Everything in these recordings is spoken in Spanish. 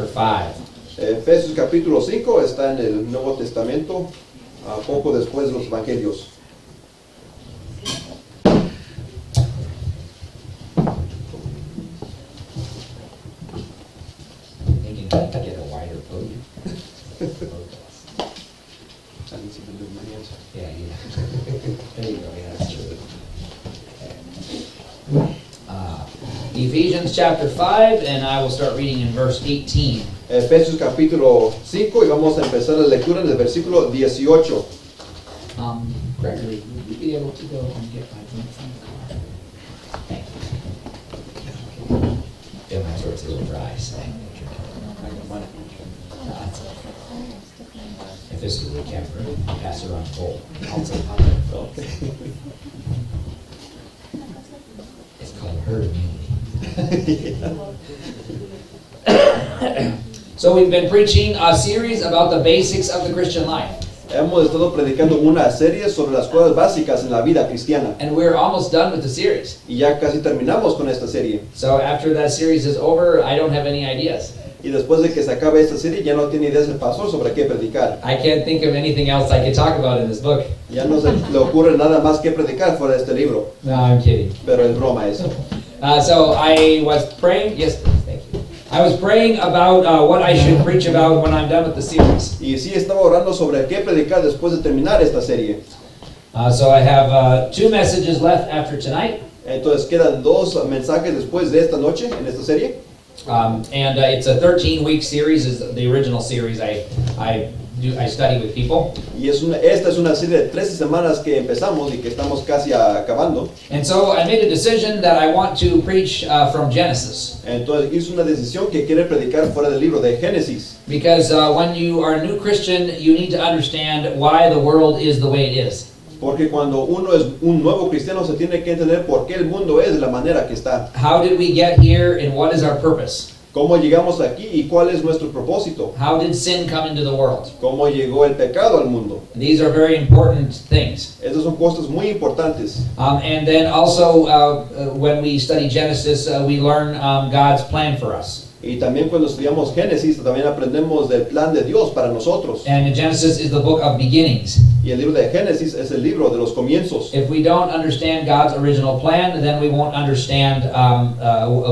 5. Efesios capítulo 5 está en el Nuevo Testamento, poco después de los Evangelios. Thinking I could get a wider podium. Yeah, there you go, yeah, that's true. Ephesians chapter 5, and I will start reading in verse 18. Efesios capítulo 5 y vamos a empezar la lectura en el versículo 18. Gregory, would you be able to go and get my drink from the car? Thank you. Yeah, my throat's a little dry, so. If this is the camera, pass it around cold. I'll take It's called herd immunity. So we've been preaching a series about the basics of the Christian life. Hemos estado predicando una serie sobre las cosas básicas en la vida cristiana. And we're almost done with the series. Y ya casi terminamos con esta serie. So after that series is over, I don't have any ideas. Y después de que se acabe esta serie, ya no tiene ideas el pastor sobre qué predicar. I can't think of anything else I could talk about in this book. Ya no se le ocurre nada más que predicar fuera de este libro. No, I'm kidding. Pero es broma eso. So I was praying, yes, thank you. I was praying about what I should preach about when I'm done with the series. Y sí estaba orando sobre qué predicar después de terminar esta serie. So I have 2 messages left after tonight. Entonces quedan 2 mensajes después de esta noche en esta serie. And it's a 13-week series, is the original series I study with people. Y esta es una serie de 13 semanas que empezamos y que estamos casi acabando. And so I made a decision that I want to preach from Genesis. Entonces hice una decisión que quiere predicar fuera del libro de Génesis. Because when you are a new Christian, you need to understand why the world is the way it is. Porque cuando uno es un nuevo cristiano se tiene que entender por qué el mundo es de la manera que está. How did we get here and what is our purpose? Cómo llegamos aquí y cuál es nuestro propósito. How did sin come into the world? Cómo llegó el pecado al mundo. These are very important things. Estas son cosas muy importantes. And then also when we study Genesis, we learn God's plan for us. Y también cuando estudiamos Génesis también aprendemos del plan de Dios para nosotros. And Genesis is the book of beginnings. Y el libro de Génesis es el libro de los comienzos. If we don't understand God's original plan, then we won't understand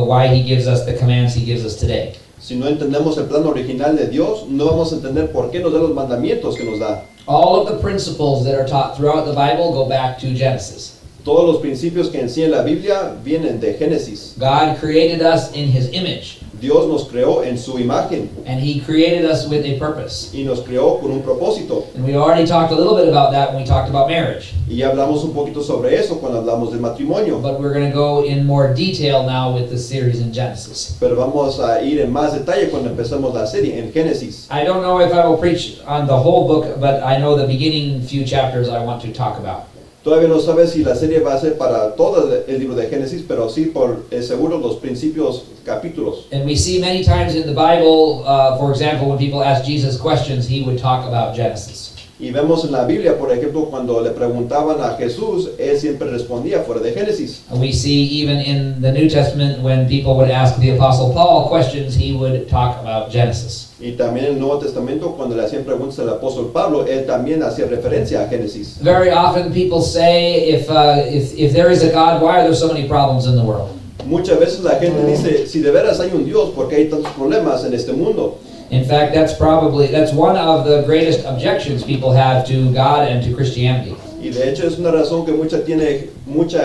why He gives us the commands He gives us today. Si no entendemos el plan original de Dios, no vamos a entender por qué nos da los mandamientos que nos da. All of the principles that are taught throughout the Bible go back to Genesis. Todos los principios que enseña la Biblia vienen de Génesis. God created us in His image. Dios nos creó en su imagen. And He created us with a purpose. Y nos creó con un propósito. And we already talked a little bit about that when we talked about marriage. Y ya hablamos un poquito sobre eso cuando hablamos del matrimonio. But we're going to go in more detail now with the series in Genesis. Pero vamos a ir en más detalle cuando empecemos la serie en Génesis. I don't know if I will preach on the whole book, but I know the beginning few chapters I want to talk about. Todavía no sabes si la serie va a ser para todo el libro de Génesis, pero sí por seguro los principios, capítulos. And we see many times in the Bible, for example, when people ask Jesus questions, He would talk about Genesis. Y vemos en la Biblia, por ejemplo, cuando le preguntaban a Jesús, él siempre respondía fuera de Génesis. And we see even in the New Testament when people would ask the Apostle Paul questions, he would talk about Genesis. Y también en el Nuevo Testamento, cuando le hacían preguntas al apóstol Pablo, él también hacía referencia a Génesis. Very often people say, if there is a God, why are there so many problems in the world? Muchas veces la gente dice, si de veras hay un Dios, ¿por qué hay tantos problemas en este mundo? In fact, that's one of the greatest objections people have to God and to Christianity. Y de hecho es una razón que mucha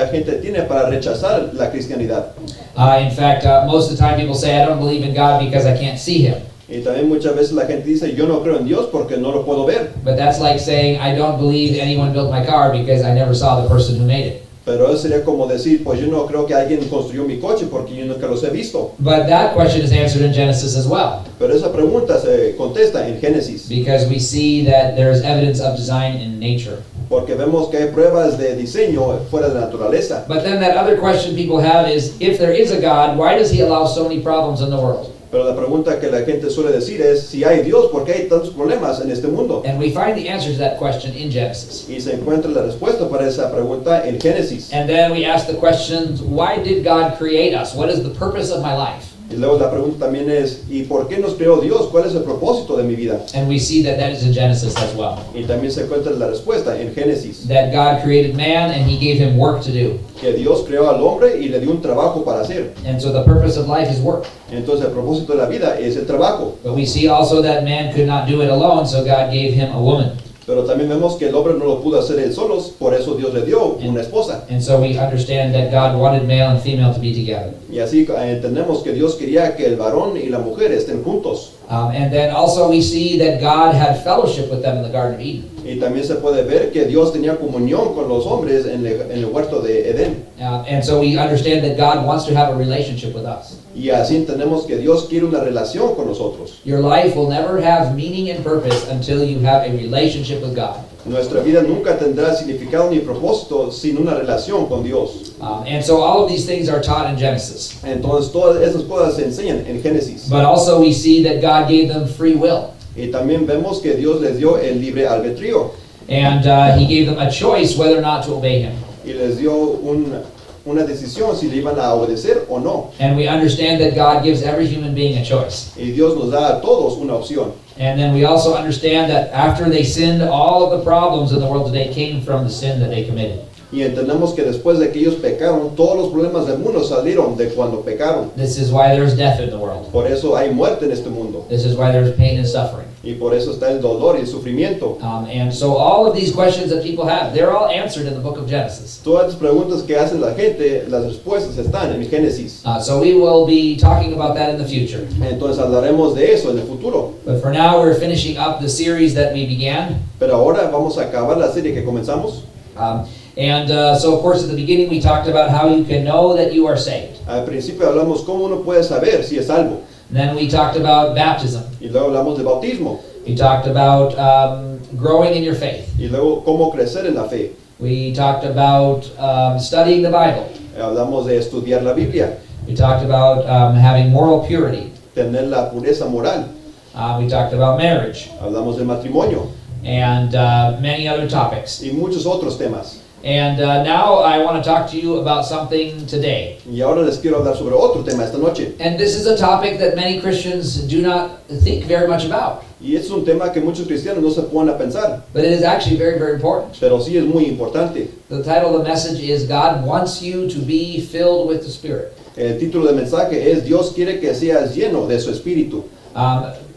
gente tiene para rechazar la cristianidad. In fact, most of the time people say, I don't believe in God because I can't see Him. Y también muchas veces la gente dice, yo no creo en Dios porque no lo puedo ver. But that's like saying, I don't believe anyone built my car because I never saw the person who made it. Pero eso sería como decir, pues yo no creo que alguien construyó mi coche porque yo nunca los he visto. But that question is answered in Genesis as well. Pero esa pregunta se contesta en Génesis. Because we see that there's evidence of design in nature. Porque vemos que hay pruebas de diseño fuera de la naturaleza. But then that other question people have is, if there is a God, why does He allow so many problems in the world? Pero la pregunta que la gente suele decir es, si hay Dios, ¿por qué hay tantos problemas en este mundo? And we find the answer to that question in Genesis. Y se encuentra la respuesta para esa pregunta en Génesis. And then we ask the questions, why did God create us? What is the purpose of my life? Y luego la pregunta también es, ¿y por qué nos creó Dios? ¿Cuál es el propósito de mi vida? And we see that that is in Genesis as well. Y también se encuentra la respuesta en Génesis, That God created man and he gave him work to do. que Dios creó al hombre y le dio un trabajo para hacer. And so the purpose of life is work. Entonces el propósito de la vida es el trabajo. But we see also that man could not do it alone, so God gave him a woman. Pero también vemos que el hombre no lo pudo hacer él solos, por eso Dios le dio una esposa. And so we understand that God wanted male and female to be together. Y así entendemos que Dios quería que el varón y la mujer estén juntos. And then also we see that God had fellowship with them in the Garden of Eden. Y también se puede ver que Dios tenía comunión con los hombres en el huerto de Edén. And so we understand that God wants to have a relationship with us. Y así entendemos que Dios quiere una relación con nosotros. Your life will never have meaning and purpose until you have a relationship with God. Nuestra vida nunca tendrá significado ni propósito sin una relación con Dios. And so all of these things are taught in Genesis. Entonces todas esas cosas se enseñan en Génesis. But also we see that God gave them free will. Y también vemos que Dios les dio el libre albedrío. And he gave them a choice whether or not to obey him. Y les dio una decisión si le iban a obedecer o no. And we understand that God gives every human being a choice. Y Dios nos da a todos una opción. And then we also understand that after they sinned, all of the problems in the world today came from the sin that they committed. Y entendemos que después de que ellos pecaron, todos los problemas del mundo salieron de cuando pecaron. This is why there's death in the world. Por eso hay muerte en este mundo. This is why there's pain and suffering. Y por eso está el dolor y el sufrimiento. And so all of these questions that people have, they're all answered in the book of Genesis. Todas las preguntas que hace la gente, las respuestas están en Génesis. So we will be talking about that in the future. Entonces hablaremos de eso en el futuro. But for now, we're finishing up the series that we began. Pero ahora vamos a acabar la serie que comenzamos. So of course at the beginning we talked about how you can know that you are saved. Al principio hablamos cómo uno puede saber si es salvo. And then we talked about baptism. Y luego hablamos de bautismo. We talked about growing in your faith. Y luego cómo crecer en la fe. We talked about studying the Bible. Hablamos de estudiar la Biblia, We talked about having moral purity. tener la pureza moral. We talked about marriage Hablamos del matrimonio and many other topics. y muchos otros temas. And now I want to talk to you about something today. Y ahora les quiero hablar sobre otro tema esta noche. And this is a topic that many Christians do not think very much about. Y es un tema que muchos cristianos no se ponen a pensar, But it is actually very, very important. pero sí es muy importante. The title of the message is God wants you to be filled with the Spirit. El título del mensaje es Dios quiere que seas lleno de su espíritu.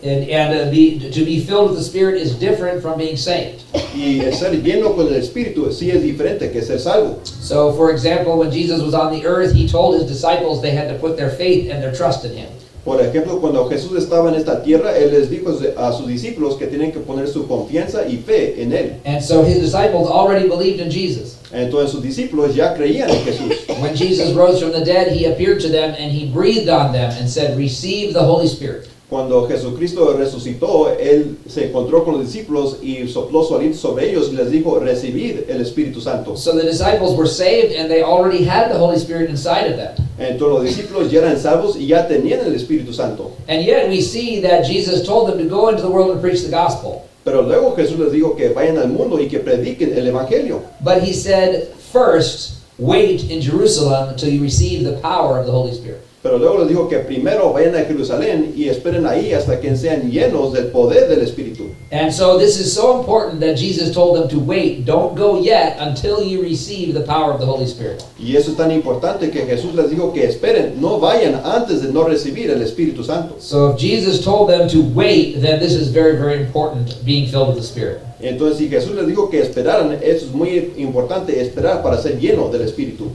To be filled with the Spirit is different from being saved. Y el ser lleno con el espíritu sí es diferente que ser salvo. So, for example, when Jesus was on the earth, he told his disciples they had to put their faith and their trust in him. Por ejemplo, cuando Jesús estaba en esta tierra, Él les dijo a sus discípulos que tienen que poner su confianza y fe en Él. And so his disciples already believed in Jesus. Entonces sus discípulos ya creían en Jesús. When Jesus rose from the dead, he appeared to them and he breathed on them and said, "Receive the Holy Spirit." Cuando Jesucristo resucitó, Él se encontró con los discípulos y sopló su aliento sobre ellos y les dijo, recibid el Espíritu Santo. So the disciples were saved and they already had the Holy Spirit inside of them. Entonces los discípulos ya eran salvos y ya tenían el Espíritu Santo. And yet we see that Jesus told them to go into the world and preach the gospel. Pero luego Jesús les dijo que vayan al mundo y que prediquen el Evangelio. But he said, first, wait in Jerusalem until you receive the power of the Holy Spirit. Pero luego les dijo que primero vayan a Jerusalén y esperen ahí hasta que sean llenos del poder del Espíritu. And so this is so important that Jesus told them to wait. Don't go yet until you receive the power of the Holy Spirit. Y eso es tan importante que Jesús les dijo que esperen, no vayan antes de no recibir el Espíritu Santo. So if Jesus told them to wait, then this is very, very important, being filled with the Spirit. Entonces si Jesús les dijo que esperaran, eso es muy importante, esperar para ser lleno del Espíritu.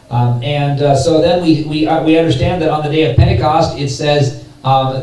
So then we understand that on the day of Pentecost it says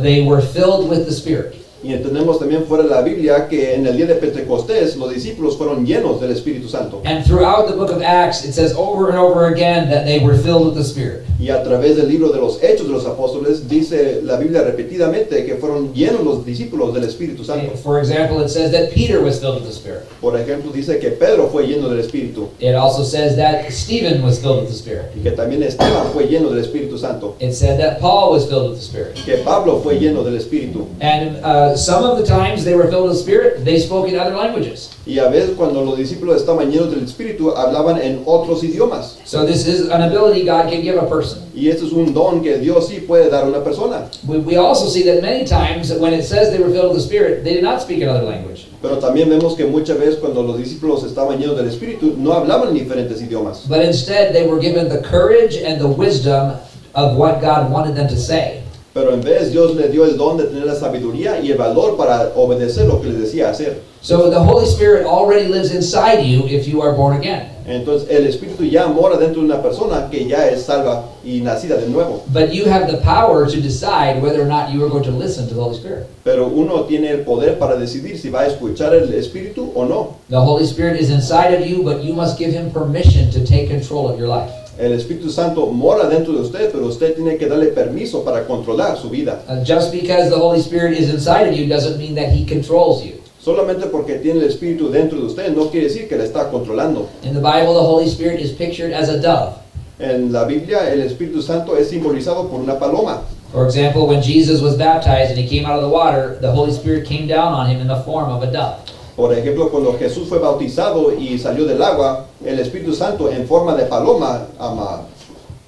they were filled with the Spirit. Y entendemos también fuera de la Biblia que en el día de Pentecostés los discípulos fueron llenos del Espíritu Santo. And throughout the book of Acts it says over and over again that they were filled with the Spirit. Y a través del libro de los Hechos de los Apóstoles dice la Biblia repetidamente que fueron llenos los discípulos del Espíritu Santo. For example, it says that Peter was filled with the Spirit. Por ejemplo, dice que Pedro fue lleno del Espíritu It also says that Stephen was filled with the Spirit. y que también Esteban fue lleno del Espíritu Santo. It said that Paul was filled with the Spirit. Que Pablo fue lleno del Espíritu. And Some of the times they were filled with the Spirit, they spoke in other languages. Y a veces cuando los discípulos estaban llenos del Espíritu, hablaban en otros idiomas. So this is an ability God can give a person. Y este es un don que Dios sí puede dar a una persona. We also see that many times when it says they were filled with the Spirit, they did not speak another language. Pero también vemos que muchas veces cuando los discípulos estaban llenos del Espíritu, no hablaban en diferentes idiomas. But instead they were given the courage and the wisdom of what God wanted them to say. Pero en vez Dios les dio el don de tener la sabiduría y el valor para obedecer lo que les decía hacer. So the Holy Spirit already lives inside you if you are born again. Entonces el Espíritu ya mora dentro de una persona que ya es salva y nacida de nuevo. But you have the power to decide whether or not you are going to listen to the Holy Spirit. Pero uno tiene el poder para decidir si va a escuchar el Espíritu o no. The Holy Spirit is inside of you, but you must give Him permission to take control of your life. El Espíritu Santo mora dentro de usted, pero usted tiene que darle permiso para controlar su vida. Just because the Holy Spirit is inside of you doesn't mean that He controls you. Solamente porque tiene el Espíritu dentro de usted no quiere decir que le está controlando. In the Bible, the Holy Spirit is pictured as a dove. En la Biblia, el Espíritu Santo es simbolizado por una paloma. For example, when Jesus was baptized and He came out of the water, the Holy Spirit came down on Him in the form of a dove. Por ejemplo, cuando Jesús fue bautizado y salió del agua, el Espíritu Santo en forma de paloma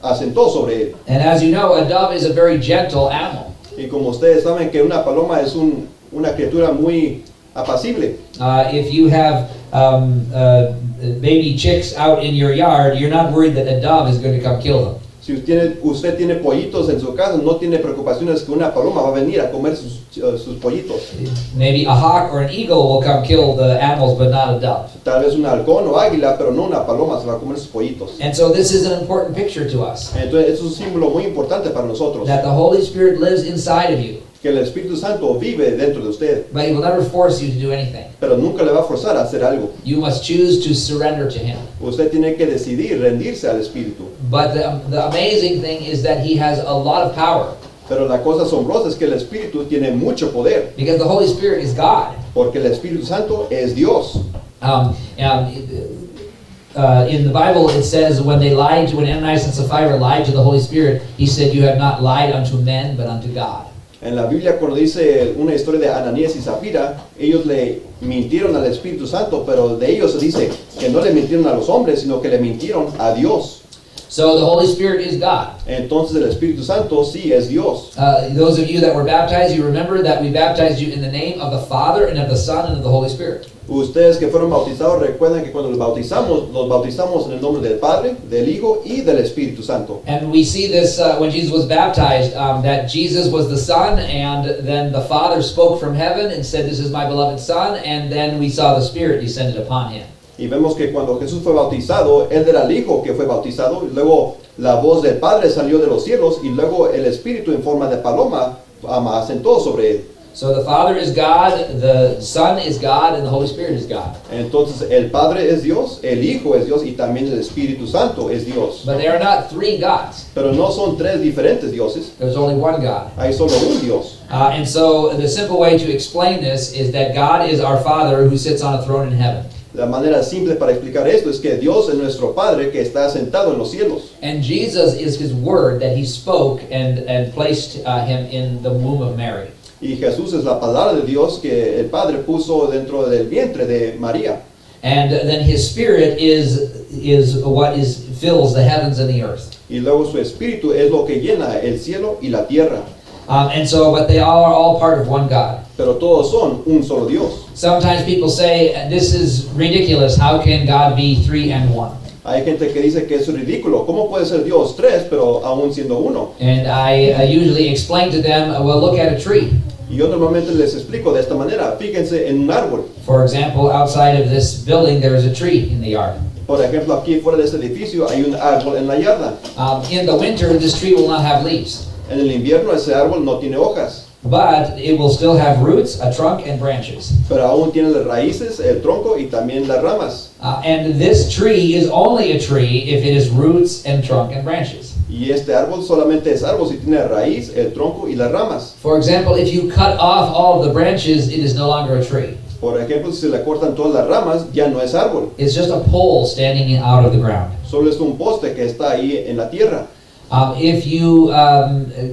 asentó sobre él. And as you know, a dove is a very gentle animal. Y como ustedes saben que una paloma es una criatura muy apacible. If you have baby chicks out in your yard, you're not worried that a dove is going to come kill them. Si usted tiene pollitos en su casa, no tiene preocupaciones que una paloma va a venir a comer sus pollitos. Maybe a hawk or an eagle will come kill the animals, but not a dove. Tal vez un halcón o águila, pero no una paloma se va a comer sus pollitos. And so this is an important picture to us, Entonces, es un símbolo muy importante para nosotros, that the Holy Spirit lives inside of you, que el Espíritu Santo vive dentro de usted, but He will never force you to do anything. pero nunca le va a forzar a hacer algo. You must choose to surrender to Him. Usted tiene que decidir rendirse al Espíritu. But the amazing thing is that He has a lot of power, Pero la cosa asombrosa es que el Espíritu tiene mucho poder, because the Holy Spirit is God. porque el Espíritu Santo es Dios. In the Bible it says when Ananias and Sapphira lied to the Holy Spirit, He said, "You have not lied unto men, but unto God." En la Biblia, cuando dice una historia de Ananías y Zafira, ellos le mintieron al Espíritu Santo, pero de ellos se dice que no le mintieron a los hombres, sino que le mintieron a Dios. So the Holy Spirit is God. Entonces el Espíritu Santo sí es Dios. Those of you that were baptized, you remember that we baptized you in the name of the Father and of the Son and of the Holy Spirit. Ustedes que fueron bautizados recuerdan que cuando los bautizamos en el nombre del Padre, del Hijo y del Espíritu Santo. And we see this when Jesus was baptized, that Jesus was the Son, and then the Father spoke from heaven and said, "This is my beloved Son," and then we saw the Spirit descended upon Him. Y vemos que cuando Jesús fue bautizado, Él era el Hijo que fue bautizado, y luego la voz del Padre salió de los cielos, y luego el Espíritu en forma de paloma asentó sobre Él. So the Father is God, the Son is God, and the Holy Spirit is God. Entonces el Padre es Dios, el Hijo es Dios, y también el Espíritu Santo es Dios. But they are not three gods. Pero no son tres diferentes dioses, There's only one God. hay solo un Dios. And so the simple way to explain this is that God is our Father who sits on a throne in heaven. La manera simple para explicar esto es que Dios es nuestro Padre que está sentado en los cielos. And Jesus is His Word that He spoke and placed Him in the womb of Mary. Y Jesús es la palabra de Dios que el Padre puso dentro del vientre de María. And then His Spirit is what fills the heavens and the earth. Y luego su Espíritu es lo que llena el cielo y la tierra. But they are all part of one God. Pero todos son un solo Dios. Sometimes people say, "This is ridiculous. How can God be three and one?" Hay gente que dice que es ridículo. ¿Cómo puede ser Dios tres, pero aún siendo uno? And I usually explain to them, well, look at a tree. Y yo normalmente les explico de esta manera. Fíjense en un árbol. For example, outside of this building, there is a tree in the yard. Por ejemplo, aquí fuera de este edificio hay un árbol en la yarda. In the winter, this tree will not have leaves, En el invierno ese árbol no tiene hojas, but it will still have roots, a trunk, and branches. pero aún tiene las raíces, el tronco y también las ramas. And this tree is only a tree if it has roots and trunk and branches. Y este árbol solamente es árbol si tiene raíz, el tronco y las ramas. For example, if you cut off all of the branches, it is no longer a tree. Por ejemplo, si se le cortan todas las ramas, ya no es árbol. It's just a pole standing out of the ground. Solo es un poste que está ahí en la tierra. If you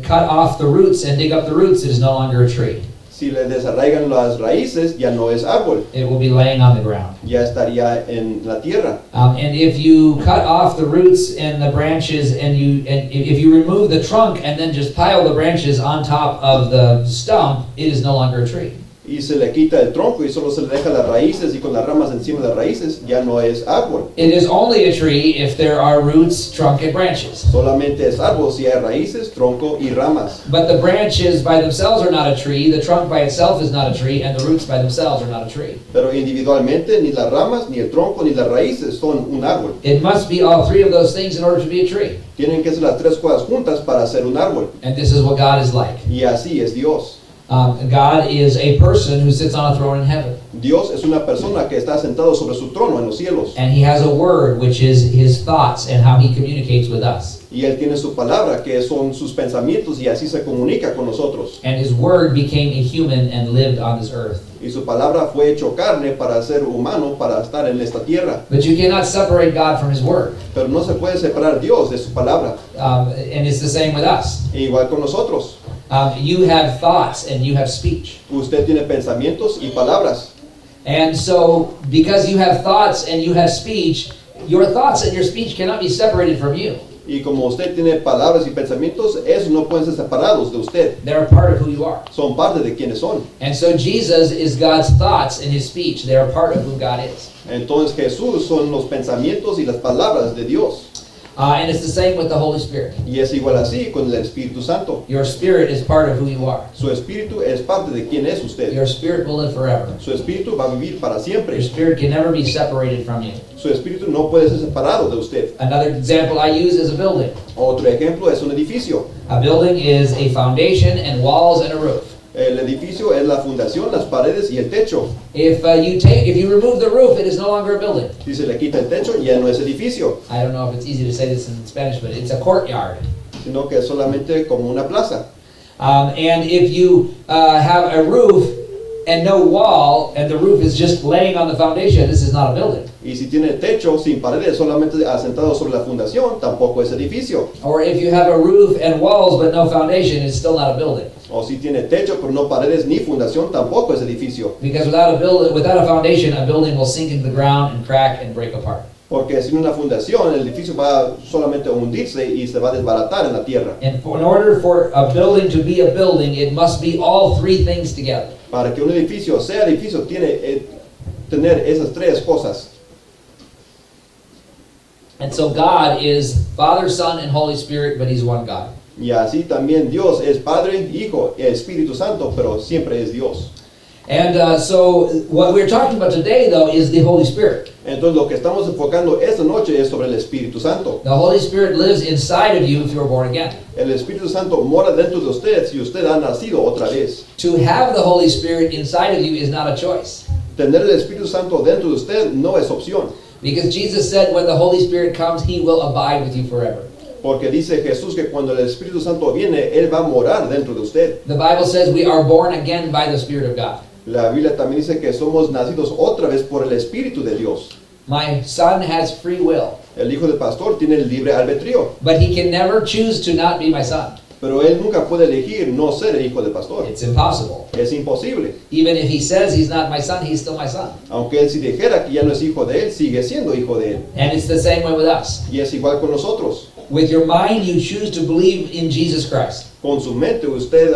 cut off the roots and dig up the roots, it is no longer a tree. Si le desarraigan las raíces, ya no es árbol, It will be laying on the ground. ya estaría en la tierra. And if you cut off the roots and the branches, and if you remove the trunk and then just pile the branches on top of the stump, it is no longer a tree. Y se le quita el tronco y solo se le deja las raíces y con las ramas encima de las raíces, ya no es árbol. It is only a tree if there are roots, trunk, and branches. Solamente es árbol si hay raíces, tronco y ramas. But the branches by themselves are not a tree, the trunk by itself is not a tree, and the roots by themselves are not a tree. Pero individualmente ni las ramas, ni el tronco, ni las raíces son un árbol. It must be all three of those things in order to be a tree. Tienen que ser las tres cosas juntas para ser un árbol. And this is what God is like. Y así es Dios. God is a person who sits on a throne in heaven. Dios es una persona que está sentado sobre su trono en los cielos. And he has a word, which is his thoughts and how he communicates with us. Y Él tiene su palabra, que son sus pensamientos, y así se comunica con nosotros. And his word became a human and lived on this earth. Y su palabra fue hecho carne para ser humano, para estar en esta tierra. But you cannot separate God from his word. Pero no se puede separar Dios de su palabra. And it's the same with us. E igual con nosotros. You have thoughts and you have speech. Usted tiene pensamientos y palabras. And so, because you have thoughts and you have speech, your thoughts and your speech cannot be separated from you. Y como usted tiene palabras y pensamientos, esos no pueden ser separados de usted. They're a part of who you are. Son parte de quienes son. And so Jesus is God's thoughts and his speech. They're a part of who God is. Entonces Jesús son los pensamientos y las palabras de Dios. And it's the same with the Holy Spirit. Y es igual así con el Espíritu Santo. Your spirit is part of who you are. Su espíritu es parte de quien es usted. Your spirit will live forever. Su espíritu va a vivir para siempre. Your spirit can never be separated from you. Su espíritu no puede ser separado de usted. Another example I use is a building. Otro ejemplo es un edificio. A building is a foundation and walls and a roof. El edificio es la fundación, las paredes y el techo. If you remove the roof, it is no longer a building. Si se le quita el techo, ya no es edificio, I don't know if it's easy to say this in Spanish, but it's a courtyard. sino que es solamente como una plaza. And if you have a roof and no wall, and the roof is just laying on the foundation, this is not a building. Y si tiene techo sin paredes, solamente asentado sobre la fundación, tampoco es edificio. Or if you have a roof and walls but no foundation, it's still not a building. O si tiene techo pero no paredes ni fundación, tampoco es edificio. Because without a foundation, a building will sink into the ground and crack and break apart. Porque sin una fundación, el edificio va solamente a hundirse y se va a desbaratar en la tierra. And in order for a building to be a building, it must be all three things together. Para que un edificio sea edificio, tiene tener esas tres cosas. And so God is Father, Son, and Holy Spirit, but he's one God. Y así también Dios es Padre, Hijo y Espíritu Santo, pero siempre es Dios. And so what we're talking about today, though, is the Holy Spirit. Entonces lo que estamos enfocando esta noche es sobre el Espíritu Santo. The Holy Spirit lives inside of you if you're born again. El Espíritu Santo mora dentro de usted si usted ha nacido otra vez. To have the Holy Spirit inside of you is not a choice. Tener el Espíritu Santo dentro de usted no es opción. Because Jesus said when the Holy Spirit comes, he will abide with you forever. Porque dice Jesús que cuando el Espíritu Santo viene, Él va a morar dentro de usted. The Bible says we are born again by the Spirit of God. La Biblia también dice que somos nacidos otra vez por el Espíritu de Dios. My son has free will, El hijo del pastor tiene el libre albedrío, but he can never choose to not be my son. pero él nunca puede elegir no ser el hijo del pastor. It's impossible. Es imposible. Even if he says he's not my son, he's still my son. Aunque él si dijera que ya no es hijo de él, sigue siendo hijo de él. And it's the same way with us. Y es igual con nosotros. With your mind, you choose to believe in Jesus Christ. Con su mente usted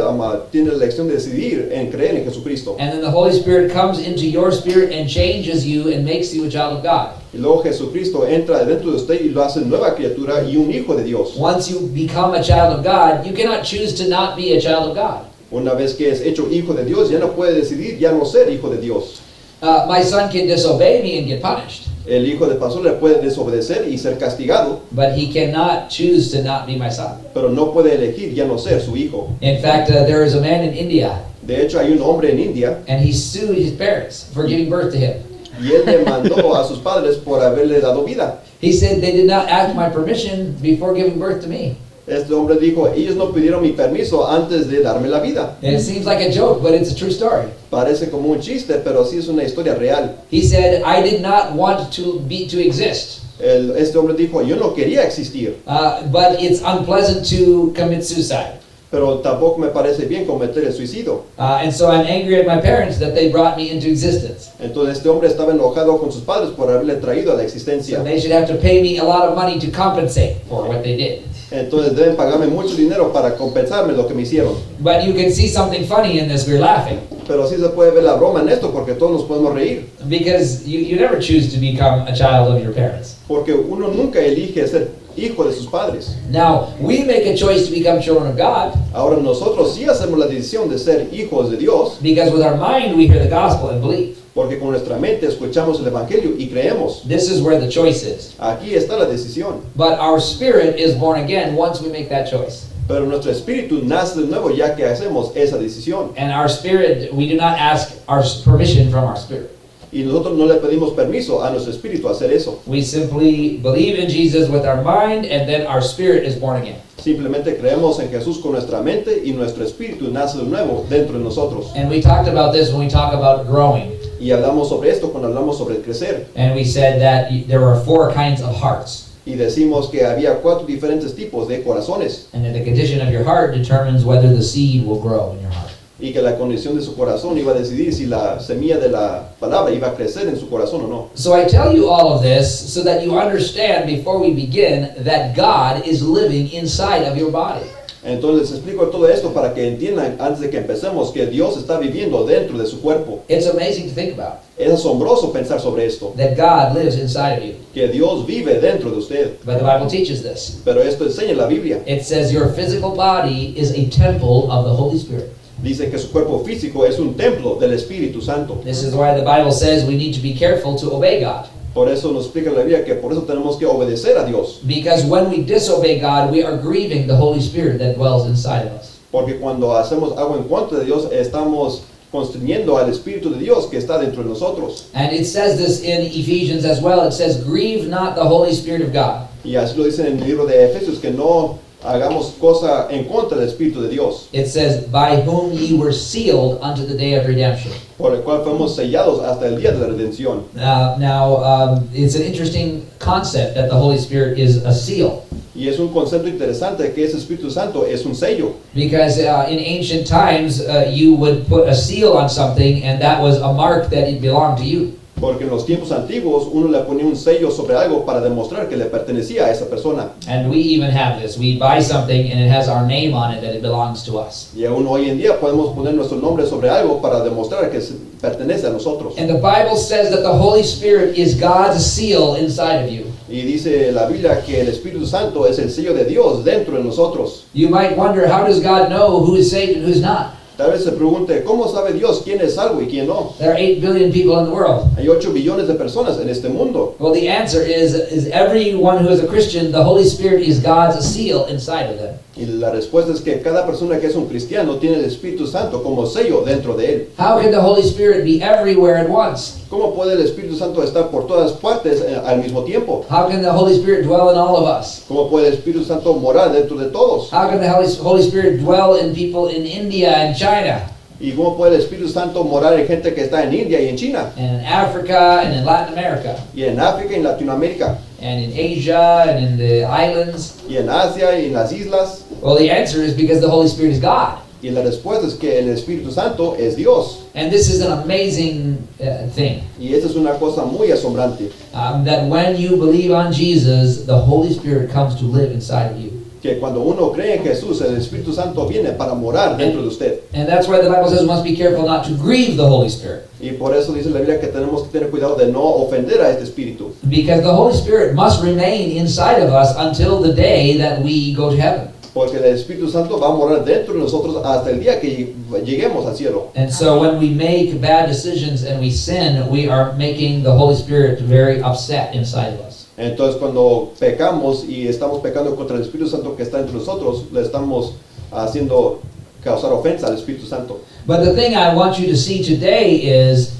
tiene la elección de decidir en creer en Jesucristo. And then the Holy Spirit comes into your spirit and changes you and makes you a child of God. Y luego Jesucristo entra dentro de usted y lo hace nueva criatura y un hijo de Dios. Once you become a child of God, you cannot choose to not be a child of God. Una vez que es hecho hijo de Dios, ya no puede decidir ya no ser hijo de Dios. My son can disobey me and get punished, El hijo del pastor le puede desobedecer y ser castigado, but he cannot choose to not be my son. pero no puede elegir ya no ser su hijo. In fact, there is a man in India, De hecho, hay un hombre en India and he sued his parents for giving birth to him. y él demandó a sus padres por haberle dado vida. He said they did not ask my permission before giving birth to me. Este hombre dijo, ellos no pidieron mi permiso antes de darme la vida. And it seems like a joke, but it's a true story. Parece como un chiste, pero sí es una historia real. He said, I did not want to exist, Este hombre dijo, yo no quería existir, but it's unpleasant to commit suicide. pero tampoco me parece bien cometer el suicidio. And so I'm angry at my parents that they brought me into existence. Entonces este hombre estaba enojado con sus padres por haberle traído a la So existencia. they should have to pay me a lot of money to compensate for what they did. Entonces deben pagarme mucho dinero para compensarme lo que me hicieron. But you can see something funny in this. We're laughing Pero sí se puede ver la broma en esto porque todos nos podemos reír. because you never choose to become a child of your parents. Porque uno nunca elige ser hijo de sus padres. Now, we make a choice to become children of God Ahora nosotros sí hacemos la decisión de ser hijos de Dios because with our mind we hear the gospel and believe. porque con nuestra mente escuchamos el Evangelio y creemos. This is where the choice is. Aquí está la decisión. But our spirit is born again once we make that choice. Pero nuestro espíritu nace de nuevo ya que hacemos esa decisión. And our spirit, we do not ask our permission from our spirit. Y nosotros no le pedimos permiso a nuestro espíritu a hacer eso. We simply believe in Jesus with our mind and then our spirit is born again. Simplemente creemos en Jesús con nuestra mente y nuestro espíritu nace de nuevo dentro de nosotros. And we talked about this when we talk about growing. Y hablamos sobre esto cuando hablamos sobre el crecer. And we said that there are 4 kinds of hearts. Y decimos que había 4 diferentes tipos de corazones And that the condition of your heart determines whether the seed will grow in your heart. y que la condición de su corazón iba a decidir si la semilla de la palabra iba a crecer en su corazón o no. So I tell you all of this so that you understand before we begin that God is living inside of your body. Entonces les explico todo esto para que entiendan antes de que empecemos que Dios está viviendo dentro de su cuerpo. It's amazing to think about Es asombroso pensar sobre esto, that God lives inside of you. que Dios vive dentro de usted. But the Bible teaches this. Pero esto enseña la Biblia. It says your physical body is a temple of the Holy Spirit. Dice que su cuerpo físico es un templo del Espíritu Santo. This is why the Bible says we need to be careful to obey God. Por eso nos explica la Biblia que por eso tenemos que obedecer a Dios. Because when we disobey God, we are grieving the Holy Spirit that dwells inside of us. Porque cuando hacemos algo en contra de Dios, estamos constriñendo al Espíritu de Dios que está dentro de nosotros. And it says this in Ephesians as well. It says, grieve not the Holy Spirit of God. Y así lo dice en el libro de Efesios, que no hagamos cosa en contra del Espíritu de Dios, It says, by whom ye were sealed unto the day of redemption. por el cual fuimos sellados hasta el día de la redención. It's an interesting concept that the Holy Spirit is a seal. Y es un concepto interesante que ese Espíritu Santo es un sello. Because in ancient times, you would put a seal on something, and that was a mark that it belonged to you. Porque en los tiempos antiguos uno le ponía un sello sobre algo para demostrar que le pertenecía a esa persona. And we even have this. We buy something, and it has our name on it, that it belongs to us. Y aún hoy en día podemos poner nuestro nombre sobre algo para demostrar que pertenece a nosotros. And the Bible says that the Holy Spirit is God's seal inside of you. Y dice la Biblia que el Espíritu Santo es el sello de Dios dentro de nosotros. You might wonder, how does God know who is saved and who's not? Tal vez se pregunte, ¿cómo sabe Dios quién es salvo y quién no? There are 8 billion people in the world. Hay 8 billones de personas en este mundo. Well, the answer is everyone who is a Christian, the Holy Spirit is God's seal inside of them. Y la respuesta es que cada persona que es un cristiano tiene el Espíritu Santo como sello dentro de él. How can the Holy Spirit be everywhere at once? ¿Cómo puede el Espíritu Santo estar por todas partes al mismo tiempo? How can the Holy Spirit dwell in all of us? ¿Cómo puede el Espíritu Santo morar dentro de todos? How can the Holy Spirit dwell in people in India and China, ¿Y cómo puede el Espíritu Santo morar en gente que está en India y en China? and in Africa and in Latin America, Y en África y en Latinoamérica? and in Asia and in the islands? Y en Asia y en las islas? Well, the answer is because the Holy Spirit is God. Y la respuesta es que el Espíritu Santo es Dios. And this is an amazing thing. Y esa es una cosa muy asombrante. That when you believe on Jesus, the Holy Spirit comes to live inside of you. Que cuando uno cree en Jesús, el Espíritu Santo viene para morar dentro de usted. And that's why the Bible says we must be careful not to grieve the Holy Spirit. Y por eso dice la Biblia que tenemos que tener cuidado de no ofender a este Espíritu. Because the Holy Spirit must remain inside of us until the day that we go to heaven. Porque el Espíritu Santo va a morar dentro de nosotros hasta el día que lleguemos al cielo. And so when we make bad decisions and we sin, we are making the Holy Spirit very upset inside of us. Entonces cuando pecamos y estamos pecando contra el Espíritu Santo que está entre nosotros, le estamos haciendo causar ofensa al Espíritu Santo. But the thing I want you to see today is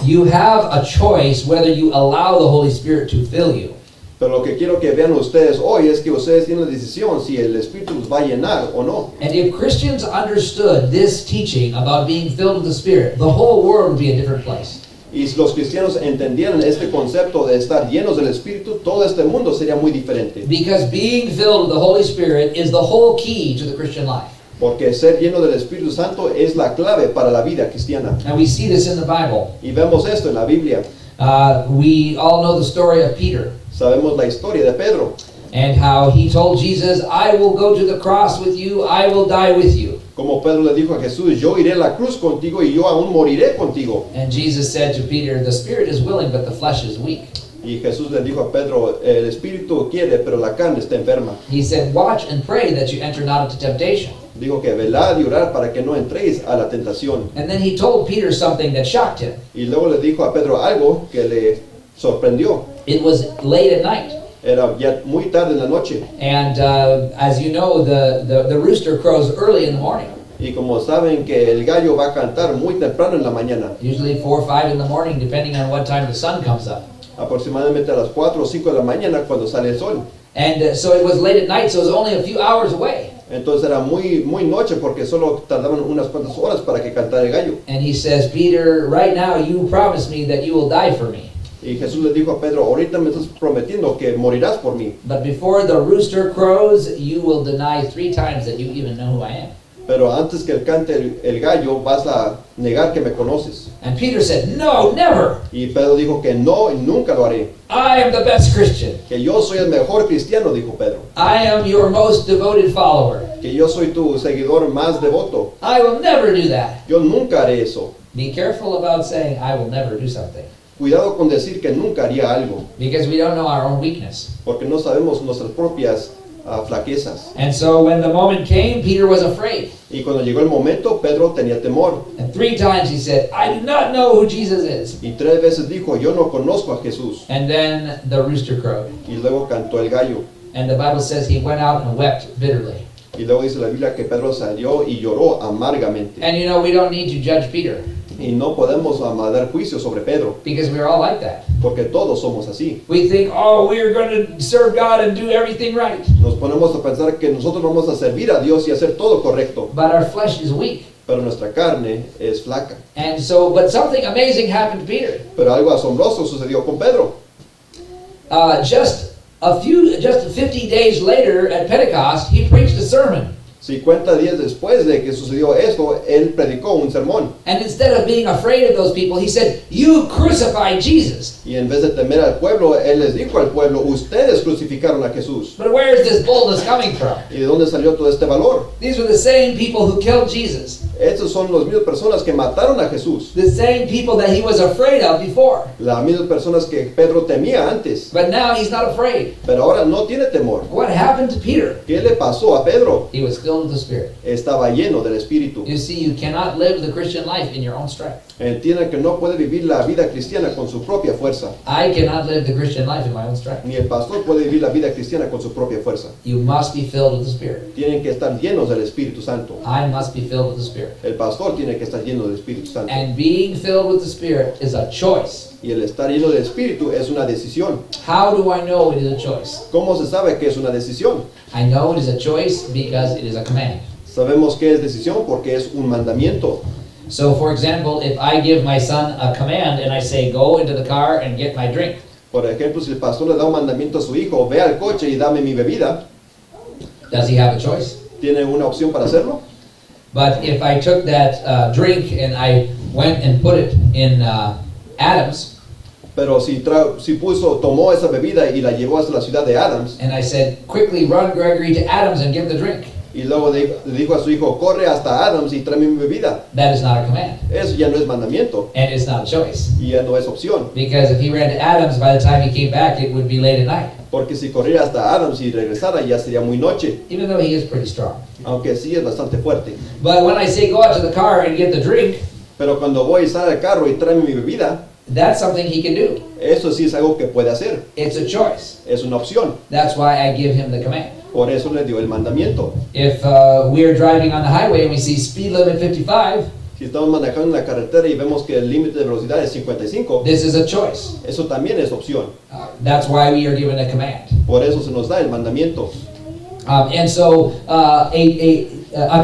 you have a choice whether you allow the Holy Spirit to fill you. Pero lo que quiero que vean ustedes hoy es que ustedes tienen la decisión si el Espíritu los va a llenar o no. And if Christians understood this teaching about being filled with the Spirit, the whole world would be a different place. Y si los cristianos entendieran este concepto de estar llenos del Espíritu, todo este mundo sería muy diferente. Because being filled with the Holy Spirit is the whole key to the Christian life. Porque ser lleno del Espíritu Santo es la clave para la vida cristiana. And we see this in the Bible. Y vemos esto en la Biblia. We all know the story of Peter Sabemos la historia de Pedro. and how he told Jesus, I will go to the cross with you, I will die with you. Como Pedro le dijo a Jesús, yo iré a la cruz contigo y yo aún moriré contigo. And Jesus said to Peter, the spirit is willing, but the flesh is weak. Y Jesús le dijo a Pedro, el Espíritu quiere, pero la carne está enferma. He said, watch and pray that you enter not into temptation. Dijo que velad y orar para que no entréis a la tentación. And then he told Peter something that shocked him. Y luego le dijo a Pedro algo que le sorprendió. It was late at night. Era ya muy tarde en la noche. And as you know, the rooster crows early in the morning. Y como saben que el gallo va a cantar muy temprano en la mañana, Usually 4 or 5 in the morning, depending on what time the sun comes up. aproximadamente a las 4 o 5 de la mañana cuando sale el sol. And so it was late at night, so it was only a few hours away. Entonces era muy noche porque solo tardaban unas cuantas horas para que cantara el gallo. And he says, Peter, right now you promised me that you will die for me. Y Jesús le dijo a Pedro, ahorita me estás prometiendo que morirás por mí. But before the rooster crows, you will deny 3 times that you even know who I am. Pero antes que cante el gallo vas a negar que me conoces. And Peter said, no, never. Y Pedro dijo que no, y nunca lo haré. I am the best Christian. Que yo soy el mejor cristiano, dijo Pedro. I am your most devoted follower. Que yo soy tu seguidor más devoto. I will never do that. Yo nunca haré eso. Be careful about saying, I will never do something. Cuidado con decir que nunca haría algo, Because we don't know our own weakness. porque no sabemos nuestras propias flaquezas. And so when the moment came, Peter was afraid. Y cuando llegó el momento, Pedro tenía temor. And 3 times he said, I do not know who Jesus is. Y 3 veces dijo, yo no conozco a Jesús. And then the rooster crowed. Y luego cantó el gallo. And the Bible says he went out and wept bitterly. Y luego dice la Biblia que Pedro salió y lloró amargamente. And you know, we don't need to judge Peter. Y no podemos dar juicio sobre Pedro, Because we're all like that. porque todos somos así. We think, oh, we're going to serve God and do everything right. Nos ponemos a pensar que nosotros vamos a servir a Dios y hacer todo correcto, But our flesh is weak. pero nuestra carne es flaca. And so, but something amazing happened to Peter. Pero algo asombroso sucedió con Pedro. Just 50 days later at Pentecost, he preached a sermon. 50 días después de que sucedió esto, él predicó un sermón. And instead of being afraid of those people, he said, you crucified Jesus. Y en vez de temer al pueblo, él les dijo al pueblo, ustedes crucificaron a Jesús. But where is this boldness coming from? ¿Y de dónde salió todo este valor? These were the same people who killed Jesus. Estos son las mismas personas que mataron a Jesús. The same people that he was afraid of before. Las mismas personas que Pedro temía antes. But now he's not afraid. Pero ahora no tiene temor. What happened to Peter? ¿Qué le pasó a Pedro? He was filled with the Spirit. Estaba lleno del Espíritu. You see, you cannot live the Christian life in your own strength. Entiende que no puede vivir la vida cristiana con su propia fuerza. I cannot live the Christian life in my own strength. Ni el pastor puede vivir la vida cristiana con su propia fuerza. You must be filled with the Spirit. Tienen que estar llenos del Espíritu Santo. I must be filled with the Spirit. El pastor tiene que estar lleno del Espíritu Santo. And being filled with the Spirit is a choice. Y el estar lleno del Espíritu es una decisión. How do I know it is a choice? ¿Cómo se sabe que es una decisión? I know it is a choice because it is a command. Sabemos que es decisión porque es un mandamiento. So, for example, if I give my son a command and I say, go into the car and get my drink, Por ejemplo, si el pastor le da un mandamiento a su hijo, ve al coche y dame mi bebida, does he have a choice? ¿tiene una opción para hacerlo? But if I took that drink and I went and put it in Adams, Pero si tomó esa bebida y la llevó hasta la ciudad de Adams, and I said, quickly run, Gregory, to Adams and give the drink, y luego le dijo a su hijo, corre hasta Adams y tráeme mi bebida, that is not a command. eso ya no es mandamiento And it's not a choice. y ya no es opción. Because if he ran to Adams, by the time he came back, it would be late at night. Porque si corriera hasta Adams y regresara ya sería muy noche, Even though he is pretty strong. aunque sí es bastante fuerte. But when I say go out to the car and get the drink, Pero cuando voy a sale al carro y tráeme mi bebida, that's something he can do. eso sí es algo que puede hacer, It's a choice. es una opción. That's why I give him the command. Por eso le dio el mandamiento. If we're driving on the highway and we see speed limit 55, Si estamos manejando en la carretera y vemos que el límite de velocidad es 55, this is a choice. eso también es opción. That's why we are given a command. Por eso se nos da el mandamiento. And so a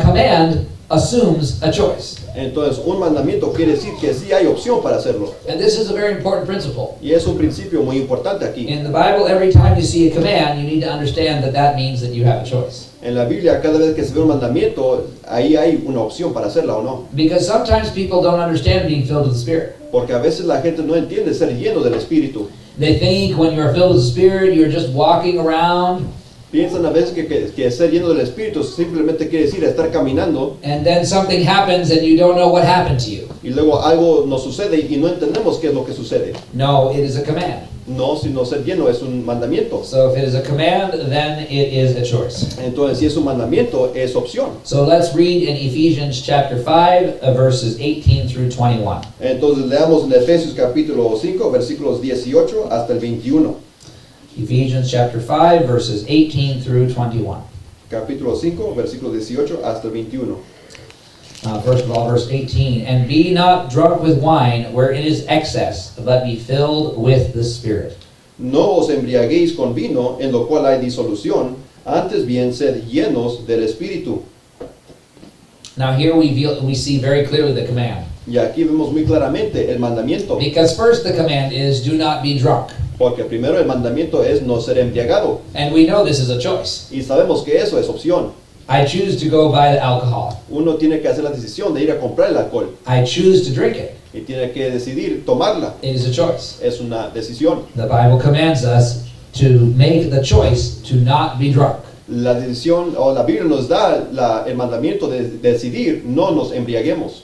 command assumes a choice. Entonces, un mandamiento quiere decir que sí hay opción para hacerlo. And this is a very important principle. Y es un principio muy importante aquí. In the Bible, every time you see a command, you need to understand that that means that you have a choice. En la Biblia, cada vez que se ve un mandamiento, ahí hay una opción para hacerla o no. Because sometimes people don't understand being filled with the Spirit. Porque a veces la gente no entiende ser lleno del Espíritu. They think when you're filled with the Spirit, you're just walking around, Piensan a veces que ser lleno del Espíritu simplemente quiere decir estar caminando and then something happens and you don't know what happened to you. y luego algo nos sucede y no entendemos qué es lo que sucede. No, it is a command. No, sino ser lleno es un mandamiento. So if it is a command, then it is a choice. Entonces, si es un mandamiento, es opción. So let's read in Ephesians chapter 5, verses 18 through 21. Entonces, leamos en Efesios capítulo 5, versículos 18 hasta el 21. Ephesians chapter 5, verses 18 through 21. Capítulo 5, versículos 18 hasta el 21. First of all, verse 18. And be not drunk with wine, wherein is excess, but be filled with the Spirit. No os embriaguéis con vino, en lo cual hay disolución, antes bien sed llenos del Espíritu. Now here we see very clearly the command. Y aquí vemos muy claramente el mandamiento. Because first the command is, do not be drunk. Porque primero el mandamiento es no ser embriagado. And we know this is a choice. Y sabemos que eso es opción. I choose to go buy the alcohol. Uno tiene que hacer la decisión de ir a comprar el alcohol. I choose to drink it. Y tiene que decidir tomarla. It is a choice. Es una decisión. The Bible commands us to make the choice to not be drunk. La decisión, o la Biblia nos da el mandamiento de decidir, no nos embriaguemos.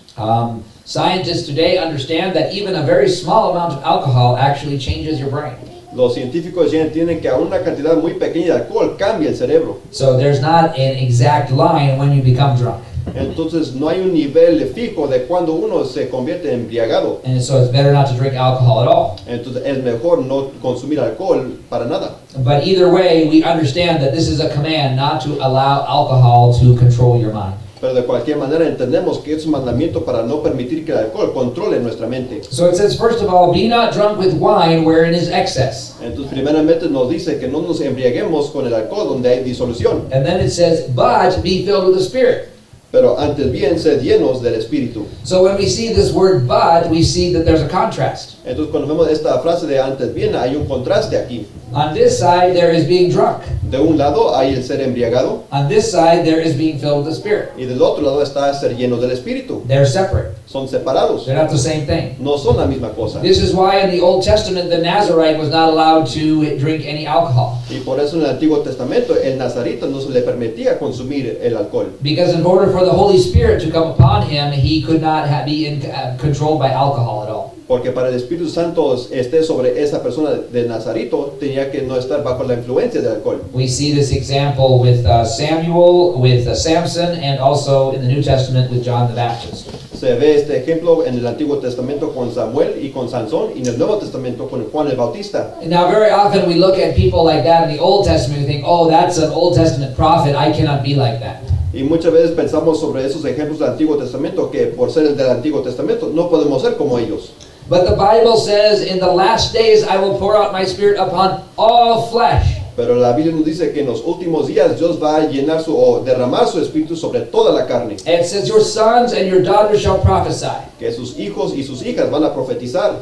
Scientists today understand that even a very small amount of alcohol actually changes your brain. Los científicos ya entienden que a una cantidad muy pequeña de alcohol cambia el cerebro. So there's not an exact line when you become drunk. Entonces no hay un nivel fijo de cuando uno se convierte en embriagado. And so it's better not to drink alcohol at all. Entonces es mejor no consumir alcohol para nada. But either way, we understand that this is a command not to allow alcohol to control your mind. Pero de cualquier manera entendemos que es un mandamiento para no permitir que el alcohol controle nuestra mente. So it says, first of all, be not drunk with wine wherein is excess. Entonces primeramente nos dice que no nos embriaguemos con el alcohol donde hay disolución. And then it says, but be filled with the Spirit. Pero antes bien sed llenos del Espíritu. So when we see this word but, we see that there's a contrast. Entonces cuando vemos esta frase de antes bien hay un contraste aquí. On this side, there is being drunk. De un lado hay el ser embriagado On this side, there is being filled with the Spirit. y del otro lado está ser lleno del Espíritu. They're separate. Son separados. They're not the same thing. No son la misma cosa. This is why in the Old Testament, the Nazarite was not allowed to drink any alcohol. Y por eso en el Antiguo Testamento el nazarita no se le permitía consumir el alcohol. Because in order for the Holy Spirit to come upon him, he could not be controlled by alcohol at all. Porque para el Espíritu Santo esté sobre esa persona de Nazarito, tenía que no estar bajo la influencia del alcohol. We see this example with Samuel, with Samson, and also in the New Testament with John the Baptist. Se ve este ejemplo en el Antiguo Testamento con Samuel y con Sansón, y en el Nuevo Testamento con Juan el Bautista. Now, very often we look at people like that in the Old Testament and think, oh, that's an Old Testament prophet, I cannot be like that. Y muchas veces pensamos sobre esos ejemplos del Antiguo Testamento que por ser el del Antiguo Testamento no podemos ser como ellos. But the Bible says, in the last days I will pour out my Spirit upon all flesh. Pero la Biblia nos dice que en los últimos días Dios va a llenar o derramar su espíritu sobre toda la carne. And it says, your sons and your daughters shall prophesy. Que sus hijos y sus hijas van a profetizar.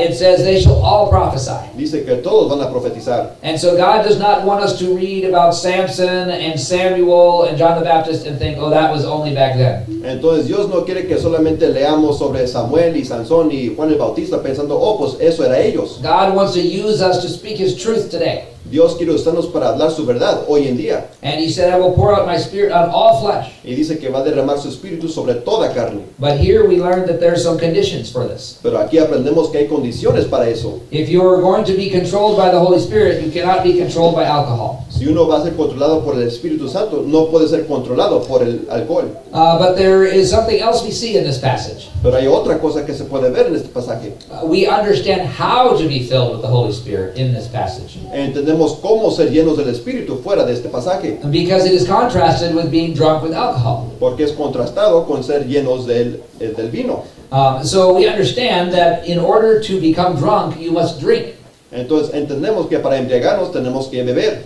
It says they shall all prophesy. Dice que todos van a profetizar. And so God does not want us to read about Samson and Samuel and John the Baptist and think, oh, that was only back then. Entonces Dios no quiere que solamente leamos sobre Samuel y Sansón y Juan el Bautista pensando, oh, pues eso era ellos. God wants to use us to speak His truth today. Dios quiere usarnos para hablar su verdad hoy en día. And He said, I will pour out my Spirit on all flesh. Y dice que va a derramar su espíritu sobre toda carne. But here we learn that there are some conditions for this. Pero aquí aprendemos que hay condiciones para eso. If you're going to be controlled by the Holy Spirit, you cannot be controlled by alcohol. Si uno va a ser controlado por el Espíritu Santo, no puede ser controlado por el alcohol. But there is something else we see in this passage. Pero hay otra cosa que se puede ver en este pasaje. We understand how to be filled with the Holy Spirit in this passage. Entendemos cómo ser llenos del Espíritu fuera de este pasaje. Because it is contrasted with being drunk with alcohol. Porque es contrastado con ser llenos del vino. So we understand that in order to become drunk, you must drink. Entonces entendemos que para embriagarnos tenemos que beber.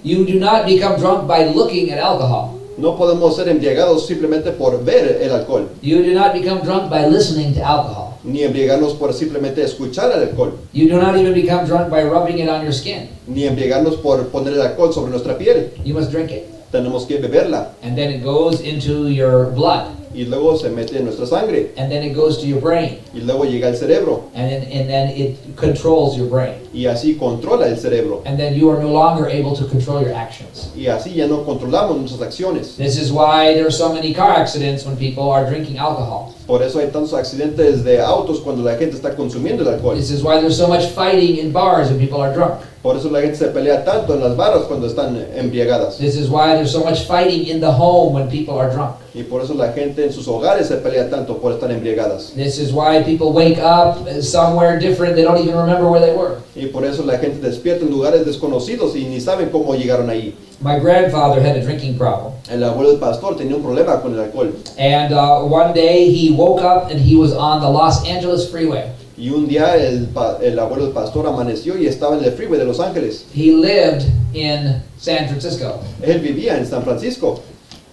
You do not become drunk by looking at alcohol. No podemos ser embriagados simplemente por ver el alcohol, You do not become drunk by listening to alcohol. ni embriagarnos por simplemente escuchar el alcohol, You do not even become drunk by rubbing it on your skin. ni embriagarnos por poner el alcohol sobre nuestra piel. You must drink it. Tenemos que beberla And then it goes into your blood. y luego se mete en nuestra sangre And then it goes to your brain. y luego llega al cerebro And then it controls your brain. y así controla el cerebro And then you are no longer able to control your actions. y así ya no controlamos nuestras acciones. This is why there are so many car accidents when people are drinking alcohol. Por eso hay tantos accidentes de autos cuando la gente está consumiendo el alcohol. This is why there's so much fighting in bars when people are drunk. Por eso la gente se pelea tanto en las barras cuando están embriagadas. This is why there's so much fighting in the home when people are drunk. Y por eso la gente en sus hogares se pelea tanto por estar embriagadas. This is why people wake up somewhere different. They don't even remember where they were. Y por eso la gente despierta en lugares desconocidos y ni saben cómo llegaron ahí. My grandfather had a drinking problem. El abuelo del pastor tenía un problema con el alcohol. And one day he woke up and he was on the Los Angeles freeway. Y un día el abuelo del pastor amaneció y estaba en el freeway de Los Ángeles. He lived in San Francisco. Él vivía en San Francisco.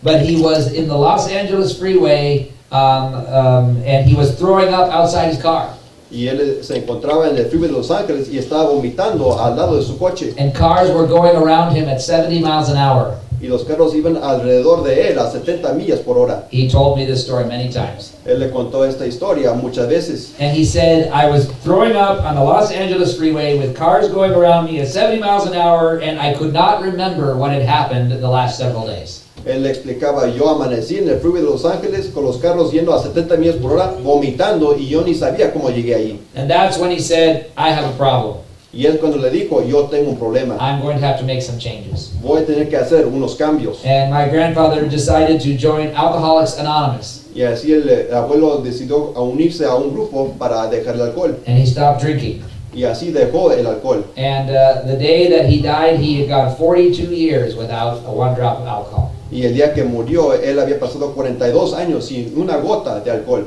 But he was in the Los Angeles freeway and he was throwing up outside his car. Y él se encontraba en el freeway de Los Ángeles y estaba vomitando al lado de su coche. And cars were going around him at 70 miles an hour. Y los carros iban alrededor de él a 70 millas por hora. He told me this story many times. Él le contó esta historia muchas veces. And he said, I was throwing up on the Los Angeles freeway with cars going around me at 70 miles an hour, and I could not remember what had happened the last several days. Él le explicaba, yo amanecí en el freeway de Los Ángeles con los carros yendo a 70 millas por hora, vomitando, y yo ni sabía cómo llegué ahí. And that's when he said, I have a problem. Y él cuando le dijo, yo tengo un problema, I'm going to have to make some changes. voy a tener que hacer unos cambios. And my grandfather decided to join Alcoholics Anonymous. Y así el abuelo decidió a unirse a un grupo para dejar el alcohol. And he stopped drinking. Y así dejó el alcohol. And the day that he died, he had gone 42 years without one drop of alcohol. Y el día que murió, él había pasado 42 años sin una gota de alcohol.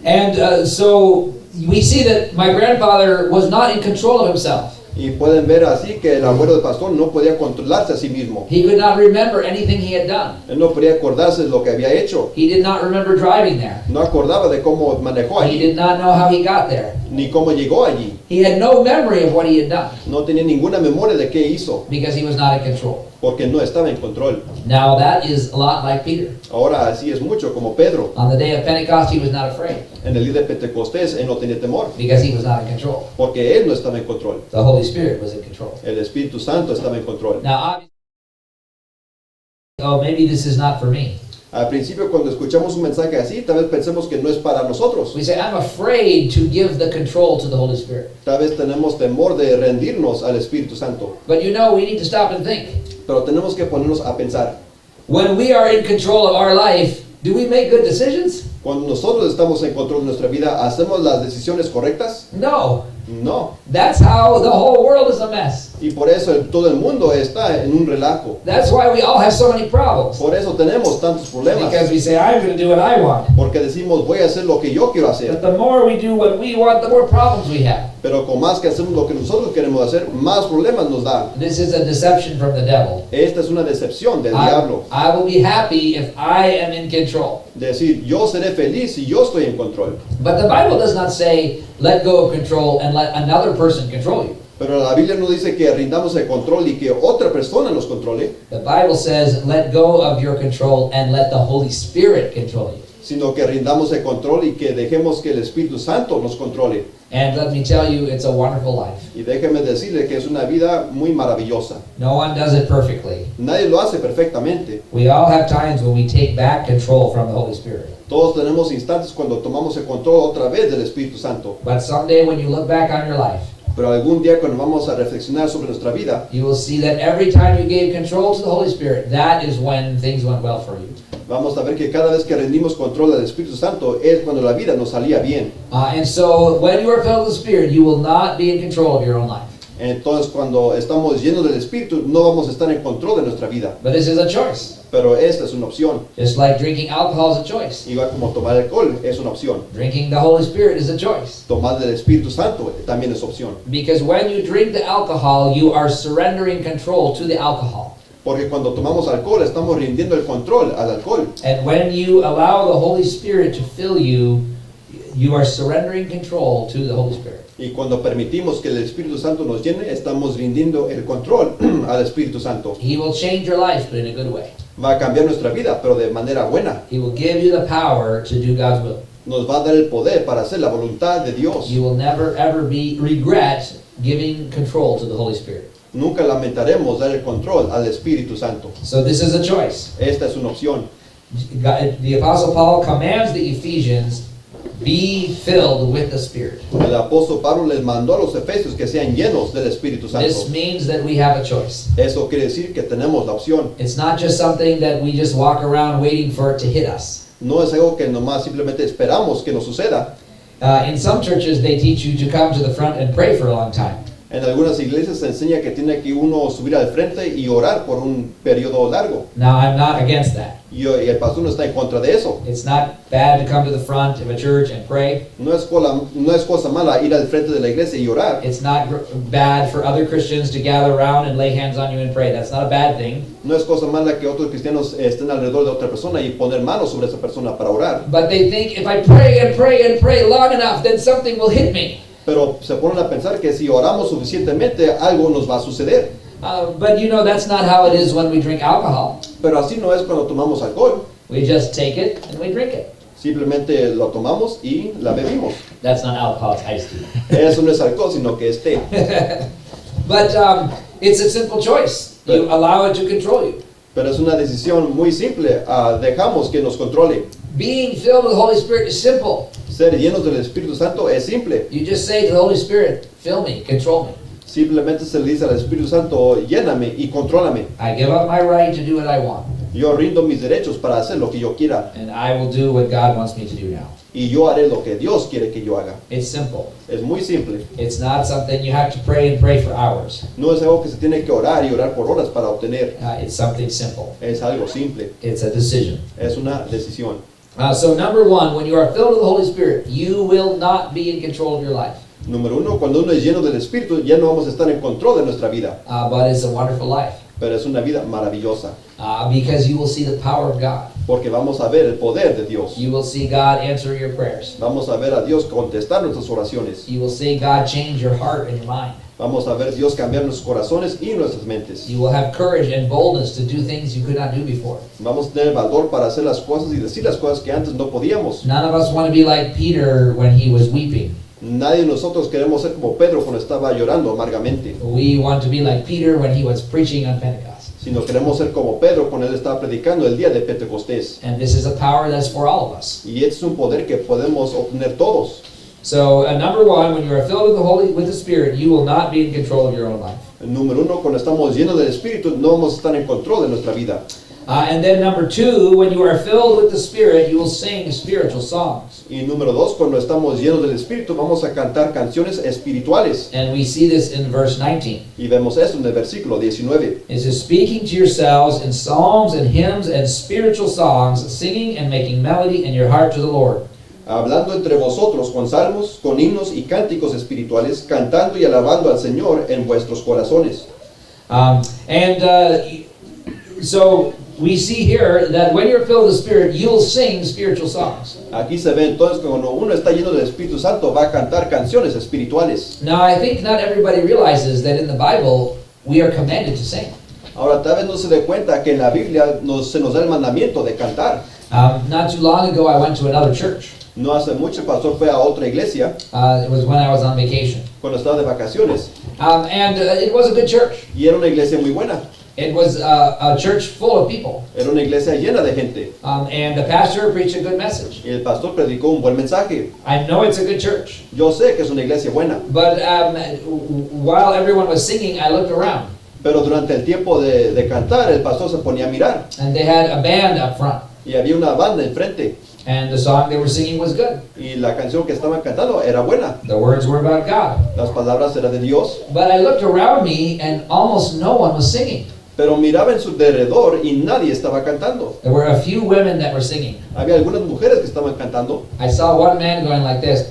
And so we see that my grandfather was not in control of himself. Y pueden ver así que el abuelo del pastor no podía controlarse a sí mismo. He could not remember anything he had done. Él no podía acordarse de lo que había hecho. He did not remember driving there. No acordaba de cómo manejó He allí, did not know how he got there. ni cómo llegó allí. He had no memory of what he had done No tenía ninguna memoria de qué hizo, because he was not in control. porque no estaba en control. Now that is a lot like Peter. Ahora así es mucho como Pedro. On the day of Pentecost, he was not afraid En el día de Pentecostés él no tenía temor, because he was not in control. porque él no estaba en control. The Holy Spirit was in control. El Espíritu Santo estaba en control. Now, obviously, oh, maybe this is not for me. Al principio cuando escuchamos un mensaje así, tal vez pensemos que no es para nosotros. We say, I'm afraid to give the control to the Holy Spirit. Tal vez tenemos temor de rendirnos al Espíritu Santo. But you know, we need to stop and think. Pero tenemos que ponernos a pensar. When we are in control of our life, do we make good decisions? Cuando nosotros estamos en control de nuestra vida, ¿hacemos las decisiones correctas? No. No. That's how the whole world is a mess. Y por eso todo el mundo está en un relajo. That's why we all have so many problems. Por eso tenemos tantos problemas. Because we say, I'm going to do what I want. Porque decimos, voy a hacer lo que yo quiero hacer. But the more we do what we want, the more problems we have. Pero con más que hacemos lo que nosotros queremos hacer, más problemas nos da. This is a deception from the devil. Esta es una decepción del diablo. I will be happy if I am in control. Decir, yo seré feliz si yo estoy en control. But the Bible does not say, let go of control and let another person control you. Pero la Biblia no dice que rindamos el control y que otra persona nos controle, The Bible says, let go of your control and let the Holy Spirit control you. sino que rindamos el control y que dejemos que el Espíritu Santo nos controle. And let me tell you, it's a wonderful life. Y déjeme decirle que es una vida muy maravillosa. No one does it perfectly. Nadie lo hace perfectamente. We all have times when we take back control from the Holy Spirit. Todos tenemos instantes cuando tomamos el control otra vez del Espíritu Santo. But someday when you look back on your life, Pero algún día cuando vamos a reflexionar sobre nuestra vida, you will see that every time you gave control to the Holy Spirit, that is when things went well for you. vamos a ver que cada vez que rendimos control al Espíritu Santo es cuando la vida nos salía bien. And so when you are filled with the Spirit, you will not be in control of your own life. Entonces cuando estamos llenos del Espíritu no vamos a estar en control de nuestra vida. But this is a choice. Pero esta es una opción. Just like drinking alcohol is a choice. Igual como tomar alcohol es una opción. Drinking the Holy Spirit is a choice. Tomar del Espíritu Santo también es opción. Because when you drink the alcohol, you are surrendering control to the alcohol. Porque cuando tomamos alcohol estamos rindiendo el control al alcohol. And when you allow the Holy Spirit to fill you, you are surrendering control to the Holy Spirit. Y cuando permitimos que el Espíritu Santo nos llene, estamos rindiendo el control al Espíritu Santo. He will change your life, but in a good way. Va a cambiar nuestra vida, pero de manera buena. He will give you the power to do God's will. Nos va a dar el poder para hacer la voluntad de Dios. You will never ever regret giving control to the Holy Spirit. Nunca lamentaremos dar el control al Espíritu Santo. So this is a choice. Esta es una opción. The Apostle Paul commands the Ephesians, be filled with the Spirit. El apóstol Pablo les mandó a los efesios que sean llenos del Espíritu Santo. This means that we have a choice. Eso quiere decir que tenemos la opción. It's not just something that we just walk around waiting for it to hit us. No es algo que nomás simplemente esperamos que nos suceda. In some churches, they teach you to come to the front and pray for a long time. En algunas iglesias se enseña que tiene que uno subir al frente y orar por un periodo largo. Now, I'm not against that. Y el pastor no está en contra de eso. It's not bad to come to the front of a church and pray. No es cosa mala ir al frente de la iglesia y orar. It's not bad for other Christians to gather around and lay hands on you and pray. That's not a bad thing. No es cosa mala que otros cristianos estén alrededor de otra persona y poner manos sobre esa persona para orar. But they think if I pray and pray and pray long enough, then something will hit me. Pero se ponen a pensar que si oramos suficientemente, algo nos va a suceder. But you know, that's not how it is when we drink alcohol. Pero así no es cuando tomamos alcohol. We just take it and we drink it. Simplemente lo tomamos y la bebimos. That's not alcohol, it's iced tea. Eso no es alcohol, sino que es té. But it's a simple choice. You allow it to control you. Pero es una decisión muy simple. Dejamos que nos controle. Being filled with the Holy Spirit is simple. Ser llenos del Espíritu Santo es simple. You just say to the Holy Spirit, fill me, control me. Simplemente se le dice al Espíritu Santo, lléname y contrólame. I give up my right to do what I want. Yo rindo mis derechos para hacer lo que yo quiera. And I will do what God wants me to do now. Y yo haré lo que Dios quiere que yo haga. It's simple. Es muy simple. It's not something you have to pray and pray for hours. No es algo que se tiene que orar y orar por horas para obtener. It's something simple. Es algo simple. It's a decision. Es una decisión. So number one, when you are filled with the Holy Spirit, you will not be in control of your life. Número uno, cuando uno es lleno del Espíritu, ya no vamos a estar en control de nuestra vida. But it's a wonderful life. Pero es una vida maravillosa. Because you will see the power of God. Porque vamos a ver el poder de Dios. You will see God answer your prayers. Vamos a ver a Dios contestar nuestras oraciones. You will see God change your heart and your mind. Vamos a ver Dios cambiar nuestros corazones y nuestras mentes. You will have courage and boldness to do things you could not do before. Vamos a tener valor para hacer las cosas y decir las cosas que antes no podíamos. None of us want to be like Peter when he was weeping. Nadie de nosotros queremos ser como Pedro cuando estaba llorando amargamente. We want to be like Peter when he was preaching on Pentecost. Sino queremos ser como Pedro cuando él estaba predicando el día de Pentecostés. And this is a power that's for all of us. Y este es un poder que podemos obtener todos. So, number one, when you are filled with the Spirit, you will not be in control of your own life. Número uno, cuando estamos llenos del Espíritu, no vamos a estar en control de nuestra vida. And then number two, when you are filled with the Spirit, you will sing spiritual songs. Y número dos, cuando estamos llenos del Espíritu, vamos a cantar canciones espirituales. And we see this in verse 19. Y vemos eso en el versículo 19. It says, speaking to yourselves in psalms and hymns and spiritual songs, singing and making melody in your heart to the Lord. Hablando entre vosotros con salmos, con himnos y cánticos espirituales, cantando y alabando al Señor en vuestros corazones. So we see here that when you're filled with the Spirit, you'll sing spiritual songs. Aquí se ve entonces que cuando uno está lleno del Espíritu Santo va a cantar canciones espirituales. Now I think not everybody realizes that in the Bible we are commanded to sing. Ahora tal vez no se dé cuenta que en la Biblia se nos da el mandamiento de cantar. Not too long ago I went to another church. No hace mucho el pastor fue a otra iglesia It was when I was on vacation. cuando estaba de vacaciones It was a good church. y era una iglesia muy buena. It was a church full of people. Era una iglesia llena de gente And the pastor preached a good message. y el pastor predicó un buen mensaje. I know it's a good church. Yo sé que es una iglesia buena, But while everyone was singing, I looked around. pero durante el tiempo de cantar el pastor se ponía a mirar And they had a band up front. y había una banda enfrente And the song they were singing was good. y la canción que estaban cantando era buena. The words were about God. Las palabras eran de Dios, But I looked around me and almost no one was singing. pero miraba en su alrededor y nadie estaba cantando. There were a few women that were singing. Había algunas mujeres que estaban cantando. I saw one man going like this.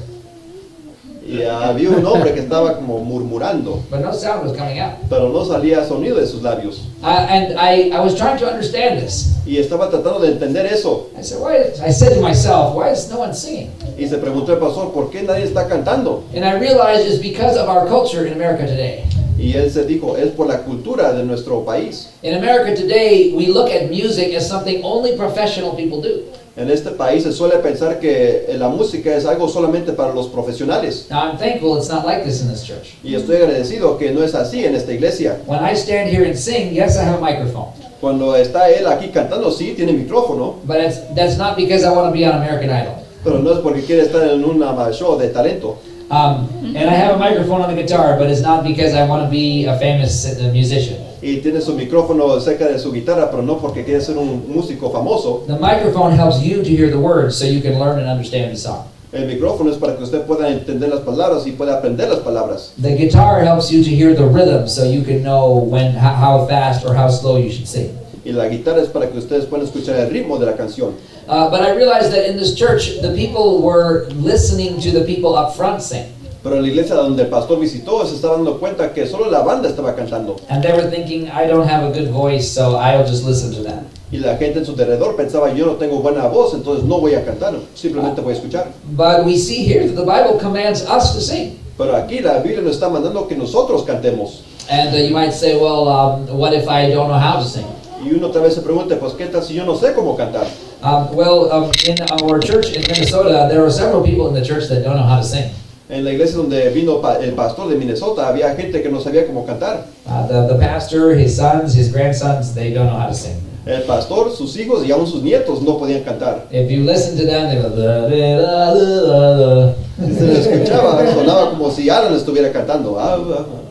Y había un hombre que estaba como murmurando, but no sound was coming out. pero no salía sonido de sus labios. And I was trying to understand this. Y estaba tratando de entender eso. I said to myself, why is no one singing? Y se preguntó el pastor, ¿por qué nadie está cantando? And I realized it's because of our culture in America today. Y él se dijo, es por la cultura de nuestro país. In America today, we look at music as something only professional people do. En este país se suele pensar que la música es algo solamente para los profesionales. Now, I'm thankful it's not like this in this church. Y estoy agradecido que no es así en esta iglesia. When I stand here and sing, yes, I have a microphone. Cuando está él aquí cantando, sí, tiene micrófono, But that's not because I want to be on American Idol. pero no es porque quiere estar en un show de talento. And I have a microphone on the guitar, but it's not because I want to be a famous musician. Y tiene su micrófono cerca de su guitarra, pero no porque quiere ser un músico famoso. The microphone helps you to hear the words so you can learn and understand the song. El micrófono es para que usted pueda entender las palabras y pueda aprender las palabras. The guitar helps you to hear the rhythm so you can know how fast or how slow you should sing. Y la guitarra es para que ustedes puedan escuchar el ritmo de la canción. But I realized that in this church, the people were listening to the people up front sing. Pero en la iglesia donde el pastor visitó se estaba dando cuenta que solo la banda estaba cantando. And they were thinking, I don't have a good voice, so I'll just listen to them. Y la gente en su alrededor pensaba, yo no tengo buena voz, entonces no voy a cantar, simplemente voy a escuchar. But we see here that the Bible commands us to sing. Pero aquí la Biblia nos está mandando que nosotros cantemos. And you might say, well, what if I don't know how to sing? Y uno otra vez se pregunta, pues ¿qué tal si yo no sé cómo cantar? In our church in Minnesota, there are several people in the church that don't know how to sing. En la iglesia donde vino el pastor de Minnesota había gente que no sabía cómo cantar. The pastor, his sons, his grandsons, they don't know how to sing. El pastor, sus hijos y aún sus nietos no podían cantar. If you listen to them, they go, "Da, da, da, da, da." Si se les escuchaba, sonaba como si Alan estuviera cantando.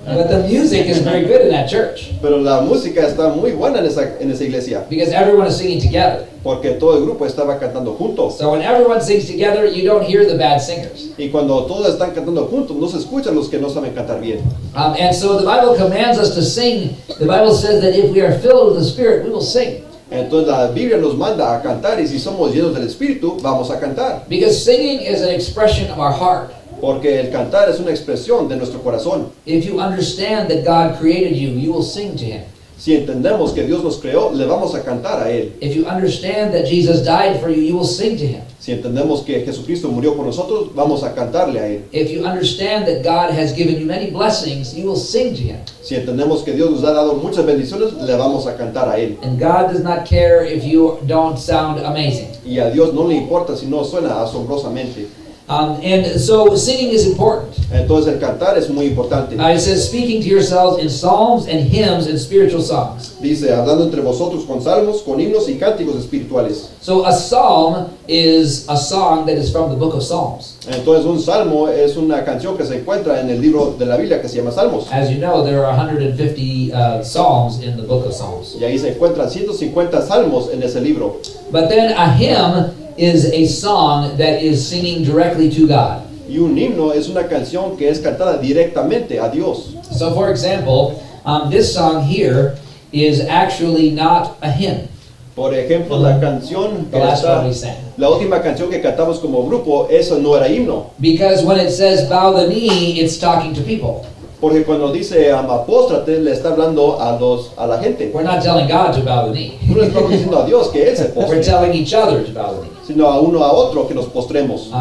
But the music is very good in that church Pero la música está muy buena en esa iglesia, because everyone is singing together. porque todo el grupo estaba cantando juntos. So when everyone sings together, you don't hear the bad singers. Y cuando todos están cantando juntos, no se escuchan los que no saben cantar bien. And so the Bible commands us to sing. The Bible says that if we are filled with the Spirit, we will sing. Entonces la Biblia nos manda a cantar y si somos llenos del Espíritu, vamos a cantar. Because singing is an expression of our heart. Porque el cantar es una expresión de nuestro corazón. If you understand that God created you, you will sing to Him. Si entendemos que Dios nos creó, le vamos a cantar a Él. If you understand that Jesus died for you, you will sing to Him. Si entendemos que Jesucristo murió por nosotros, vamos a cantarle a Él. If you understand that God has given you many blessings, you will sing to Him. Si entendemos que Dios nos ha dado muchas bendiciones, le vamos a cantar a Él. And God does not care if you don't sound amazing. Y a Dios no le importa si no suena asombrosamente. And so singing is important. Entonces el cantar es muy importante. It says, speaking to yourselves in psalms and hymns and spiritual songs. Dice, hablando entre vosotros con salmos, con himnos y cánticos espirituales. So a psalm is a song that is from the book of Psalms. Entonces un salmo es una canción que se encuentra en el libro de la Biblia que se llama Salmos. As you know, there are 150 psalms in the book of Psalms. Y ahí se encuentran 150 salmos en ese libro. But then a hymn is a song that is singing directly to God. Y un himno es una canción que es cantada directamente a Dios. So for example, this song here is actually not a hymn. Por ejemplo, la canción The que last está, one we sang. la última canción que cantamos como grupo, eso no era himno. Because when it says bow the knee, it's talking to people. Porque cuando dice apóstrate, le está hablando a la gente. We're not telling God to bow the knee. No le estamos diciendo a Dios que Él se We're postre, telling each other to bow the knee. sino a uno a otro que nos postremos.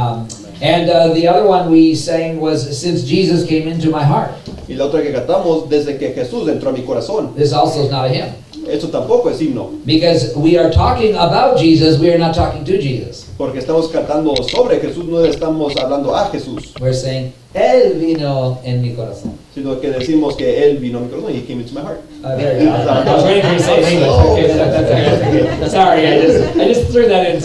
And the other one we sang was since Jesus came into my heart. Y la otra que cantamos, desde que Jesús entró a mi corazón. This also is not a hymn. Eso tampoco es himno, Because we are talking about Jesus, we are not talking to Jesus. porque estamos cantando sobre Jesús, no estamos hablando a Jesús, We're saying, Él vino en mi corazón. sino que decimos que Él vino a mi corazón. He came into my heart. There you go. I was waiting for you to say it in English. Okay, that's okay. Sorry, I just threw that in.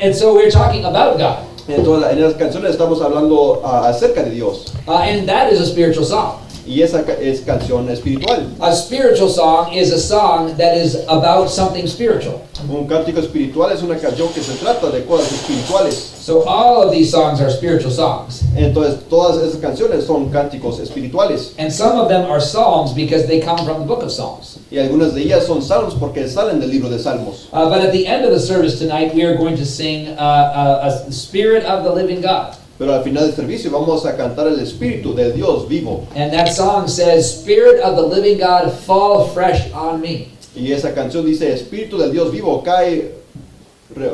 And so we're talking about God. Entonces, en las canciones estamos hablando acerca de Dios. And that is a spiritual song. Y esa es canción espiritual. A spiritual song is a song that is about something spiritual. Un cántico espiritual es una canción que se trata de cosas espirituales. So all of these songs are spiritual songs. Entonces, todas esas canciones son cánticos espirituales. And some of them are psalms because they come from the book of Psalms. Y algunas de ellas son salmos porque salen del libro de Salmos. But at the end of the service tonight, we are going to sing a Spirit of the Living God. Pero al final del servicio vamos a cantar el Espíritu del Dios vivo. And that song says, Spirit of the living God, fall fresh on me. Y esa canción dice, Espíritu del Dios vivo, cae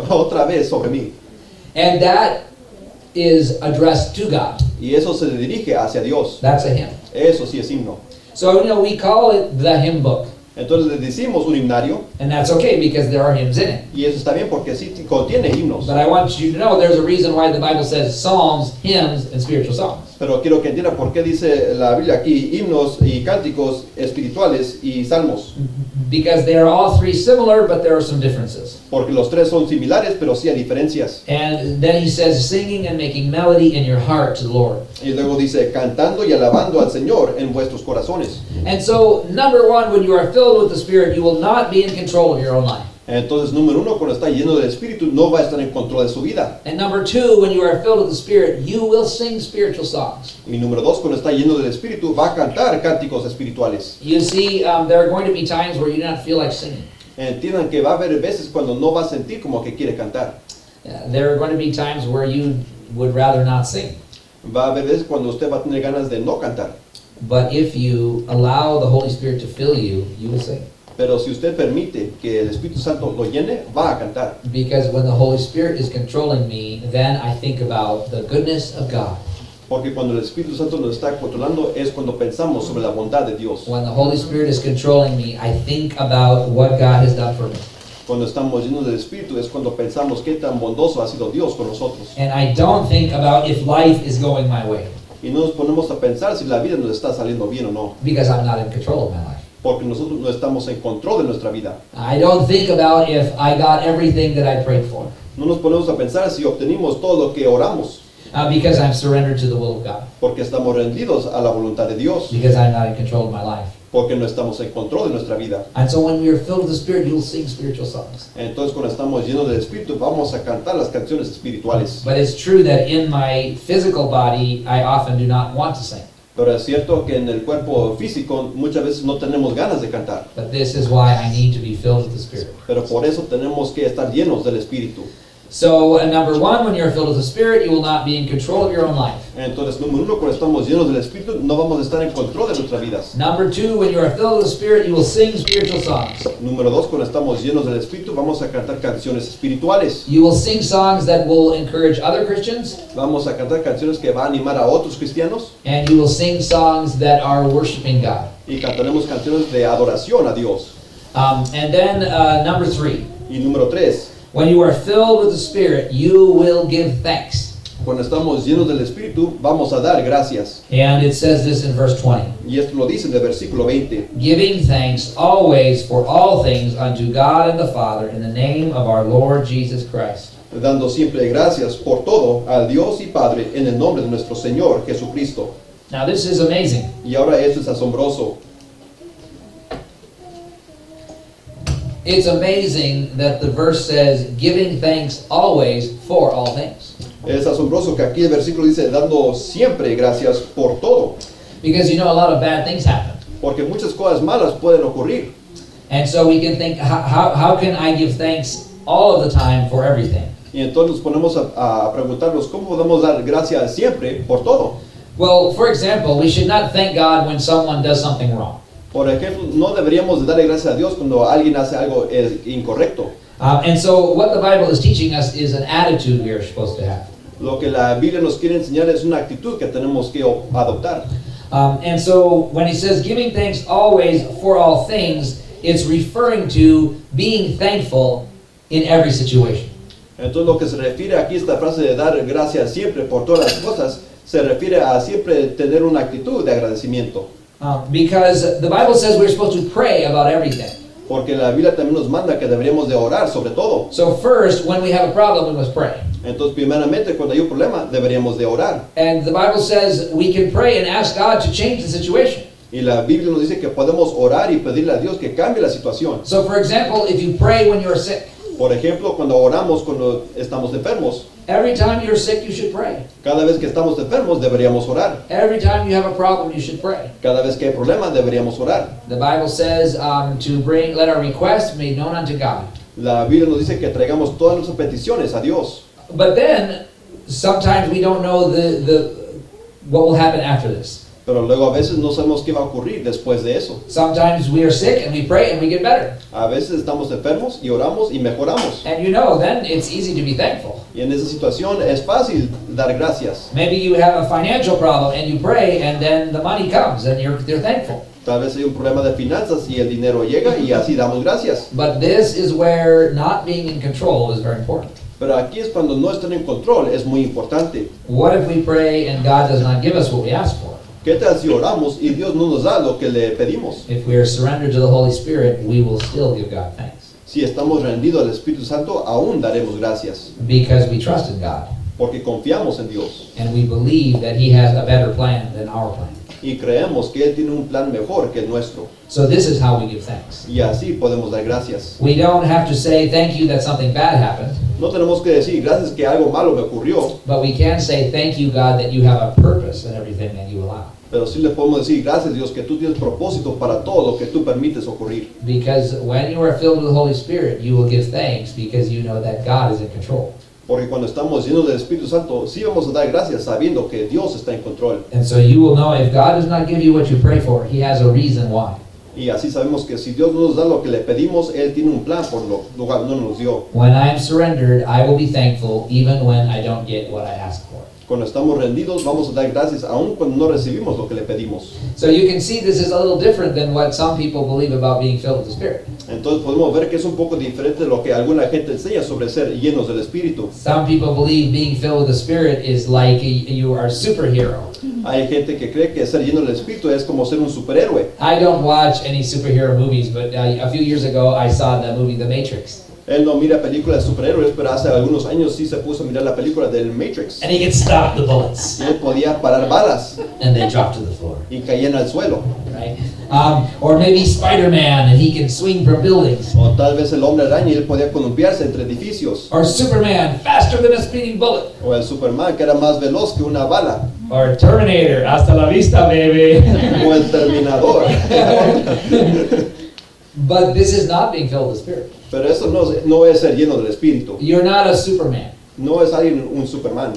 otra vez sobre mí. And that is addressed to God. Y eso se dirige hacia Dios. That's a hymn. Eso sí es himno. So, we call it the hymn book. Entonces le decimos un himnario, And that's okay because there are hymns in it. y eso está bien porque sí contiene himnos. But I want you to know there's a reason why the Bible says psalms, hymns, and spiritual songs. Pero quiero que entiendan por qué dice la Biblia aquí himnos y cánticos espirituales y salmos. Because they are all three similar, but there are some differences. Porque los tres son similares, pero sí hay diferencias. And then he says, singing and making melody in your heart to the Lord. Y luego dice, cantando y alabando al Señor en vuestros corazones. And so, number one, when you are filled with the Spirit, you will not be in control of your own life. Entonces, número uno, cuando está lleno del Espíritu, no va a estar en control de su vida. And number two, when you are filled with the Spirit, you will sing spiritual songs. Y número dos, cuando está lleno del Espíritu, va a cantar cánticos espirituales. You see, there are going to be times where you do not feel like singing. Entiendan que va a haber veces cuando no va a sentir como que quiere cantar. There are going to be times where you would rather not sing. Va a haber veces cuando usted va a tener ganas de no cantar. But if you allow the Holy Spirit to fill you, you will sing. Pero si usted permite que el Espíritu Santo lo llene, va a cantar. Because when the Holy Spirit is controlling me, then I think about the goodness of God. Porque cuando el Espíritu Santo nos está controlando es cuando pensamos sobre la bondad de Dios. When the Holy Spirit is controlling me, I think about what God has done for me. Cuando estamos llenos del Espíritu es cuando pensamos qué tan bondoso ha sido Dios con nosotros. And I don't think about if life is going my way. Y no nos ponemos a pensar si la vida nos está saliendo bien o no. Because I'm not in control of my life. Porque nosotros no estamos en control de nuestra vida. I don't think about if I got everything that I prayed for. No nos ponemos a pensar si obtenimos todo lo que oramos. Because I'm surrendered to the will of God. Porque estamos rendidos a la voluntad de Dios. Because I'm not in control of my life. Porque no estamos en control de nuestra vida. And so when we are filled with the Spirit, you'll sing spiritual songs. Entonces cuando estamos llenos del Espíritu vamos a cantar las canciones espirituales. But it's true that in my physical body, I often do not want to sing. Pero es cierto que en el cuerpo físico muchas veces no tenemos ganas de cantar. But this is why I need to be filled with the Spirit. Pero por eso tenemos que estar llenos del Espíritu. So, number one, when you're filled with the Spirit, you will not be in control of your own life. Entonces, número uno, cuando estamos llenos del Espíritu, no vamos a estar en control de nuestras vidas. Number two, when you are filled with the Spirit, you will sing spiritual songs. Número dos, cuando estamos llenos del Espíritu, vamos a cantar canciones espirituales. You will sing songs that will encourage other Christians, Vamos a cantar canciones que van a animar a otros cristianos. and you will sing songs that are worshiping God. Y cantaremos canciones de adoración a Dios. And then number three, Y número tres, when you are filled with the Spirit, you will give thanks. cuando estamos llenos del Espíritu, vamos a dar gracias. And it says this in verse 20. Y esto lo dice en el versículo 20. Giving thanks always for all things unto God and the Father in the name of our Lord Jesus Christ. Dando siempre gracias por todo al Dios y Padre en el nombre de nuestro Señor Jesucristo. Now this is amazing. Y ahora esto es asombroso. It's amazing that the verse says, giving thanks always for all things. Es asombroso que aquí el versículo dice dando siempre gracias por todo. Because a lot of bad things happen. Porque muchas cosas malas pueden ocurrir. And so we can think, how can I give thanks all of the time for everything? Y entonces nos ponemos a preguntarnos cómo podemos dar gracias siempre por todo. Well, for example, we should not thank God when someone does something wrong. Por ejemplo, no deberíamos de darle gracias a Dios cuando alguien hace algo incorrecto. And so what the Bible is teaching us is an attitude we are supposed to have. Lo que la Biblia nos quiere enseñar es una actitud que tenemos que adoptar. And so when he says giving thanks always for all things, it's referring to being thankful in every situation. Entonces lo que se refiere aquí esta frase de dar gracias siempre por todas las cosas, se refiere a siempre tener una actitud de agradecimiento. Because the Bible says we're supposed to pray about everything. Porque la Biblia también nos manda que deberíamos de orar sobre todo. So first, when we have a problem, we must pray. Entonces, primeramente, cuando hay un problema, deberíamos de orar. And the Bible says we can pray and ask God to change the situation. Y la Biblia nos dice que podemos orar y pedirle a Dios que cambie la situación. So for example, if you pray when you're sick, Por ejemplo, cuando oramos cuando estamos enfermos. every time you're sick, you should pray. Cada vez que estamos enfermos, deberíamos orar. Every time you have a problem, you should pray. Cada vez que hay problema, deberíamos orar. The Bible says let our requests be known unto God. La Biblia nos dice que traigamos todas nuestras peticiones a Dios. But then, sometimes we don't know what will happen after this. Pero luego a veces no sabemos qué va a ocurrir después de eso. Sometimes we are sick and we pray and we get better. A veces estamos enfermos y oramos y mejoramos. And then it's easy to be thankful. Y en esa situación es fácil dar gracias. Maybe you have a financial problem and you pray and then the money comes and you're thankful. Tal vez hay un problema de finanzas y el dinero llega y así damos gracias. But this is where not being in control is very important. Pero aquí es cuando no están en control, es muy importante. What if we pray and God does not give us what we ask for? ¿Qué tal si oramos y Dios no nos da lo que le pedimos? If we are surrendered to the Holy Spirit, we will still give God thanks. Si estamos rendidos al Espíritu Santo, aún daremos gracias. Because we trust in God. Porque confiamos en Dios. And we believe that He has a better plan than our plan. Y creemos que Él tiene un plan mejor que el nuestro. So this is how we give thanks. Y así podemos dar gracias. We don't have to say thank you that something bad happened, No tenemos que decir gracias que algo malo me ocurrió, but we can say thank you, God, that you have a purpose in everything that you allow. pero sí le podemos decir gracias Dios que tú tienes propósito para todo lo que tú permites ocurrir. Because when you are filled with the Holy Spirit, you will give thanks because you know that God is in control. Porque cuando estamos llenos del Espíritu Santo, sí vamos a dar gracias sabiendo que Dios está en control. And so you will know if God does not give you what you pray for, He has a reason why. Y así sabemos que si Dios no nos da lo que le pedimos, Él tiene un plan por lo cual no nos dio. When I am surrendered, I will be thankful even when I don't get what I ask for. Cuando estamos rendidos, vamos a dar gracias aun cuando no recibimos lo que le pedimos. So you can see this is a little different than what some people believe about being filled with the Spirit. Entonces podemos ver que es un poco diferente de lo que alguna gente enseña sobre ser llenos del Espíritu. Some people believe being filled with the Spirit is like you are a superhero. Hay gente que cree que ser lleno del Espíritu es como ser un superhéroe. I don't watch any superhero movies, but a few years ago I saw the movie The Matrix. Él no mira películas de superhéroes, pero hace algunos años sí se puso a mirar la película del Matrix. And he can stop the bullets. Y él podía parar balas And they drop to the floor. y caían al suelo. Right? Or maybe Spider-Man and he can swing from buildings. O tal vez el hombre araña y él podía columpiarse entre edificios. Or Superman, faster than a speeding bullet. O el Superman que era más veloz que una bala. Or Terminator, hasta la vista, baby. O el Terminador. But this is not being filled with the Spirit. Pero eso no es ser lleno del Espíritu. You're not a Superman. No es alguien un Superman.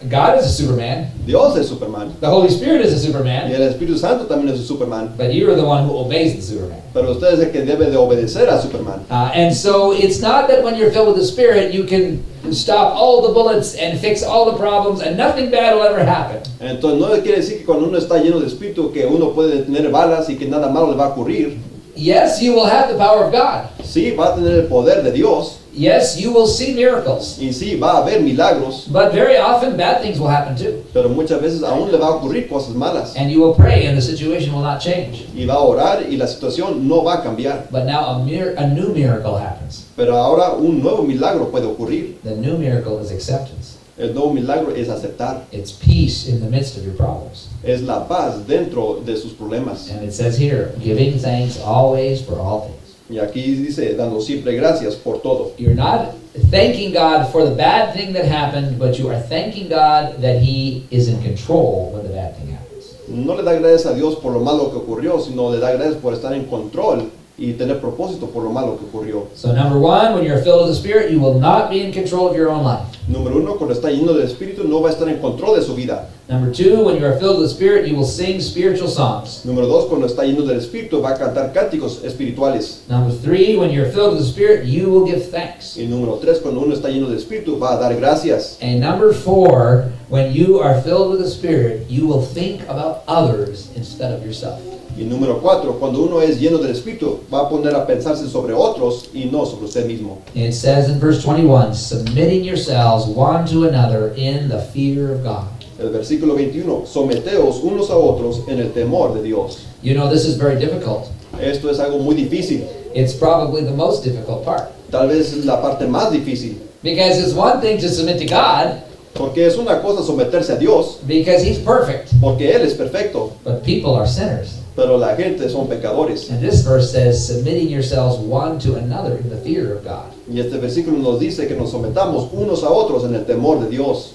God is a Superman. Dios es Superman. The Holy Spirit is a Y Superman. el Espíritu Santo también es un Superman. But you are the one who obeys the Superman. Pero usted es el que debe de obedecer a Superman. And so it's not that when you're filled with the Spirit, you can stop all the bullets and fix all the problems and nothing bad will ever happen. Entonces no quiere decir que cuando uno está lleno de Espíritu que uno puede detener balas y que nada malo le va a ocurrir. Yes, you will have the power of God. Sí, va a tener el poder de Dios. Yes, you will see miracles. Y sí, va a haber milagros. But very often bad things will happen too. Pero muchas veces aún le va a ocurrir cosas malas. And you will pray and the situation will not change. Y va a orar y la situación no va a cambiar. But now a new miracle happens. Pero ahora un nuevo milagro puede ocurrir. The new miracle is acceptance. El nuevo milagro es aceptar. It's peace in the midst of your problems. Es la paz dentro de sus problemas. And it says here, giving thanks always for all things. Y aquí dice, dando siempre gracias por todo. You're not thanking God for the bad thing that happened, but you are thanking God that He is in control when the bad thing happens. No le da gracias a Dios por lo malo que ocurrió, sino le da gracias por estar en control y tener propósito por lo malo que ocurrió. So number one, when you're filled with the Spirit, you will not be in control of your own life. Número uno, cuando está lleno del Espíritu, no va a estar en control de su vida. Number two, when you are filled with the Spirit, you will sing spiritual songs. Número dos, cuando está lleno del Espíritu, va a cantar cánticos espirituales. Number three, when you're filled with the Spirit, you will give thanks. Y número tres, cuando uno está lleno del Espíritu, va a dar gracias. And number four, when you are filled with the Spirit, you will think about others instead of yourself. Y número cuatro, cuando uno es lleno del Espíritu, va a poner a pensarse sobre otros y no sobre usted mismo. It says in verse 21, submitting yourselves one to another in the fear of God. El versículo 21, someteos unos a otros en el temor de Dios. You know, this is very difficult. Esto es algo muy difícil. It's probably the most difficult part. Tal vez es la parte más difícil. Because it's one thing to submit to God, Porque es una cosa someterse a Dios, because He's perfect, porque Él es perfecto, but people are sinners. pero la gente son pecadores. And this verse says, submitting yourselves one to another in the fear of God. Y este versículo nos dice que nos sometamos unos a otros en el temor de Dios.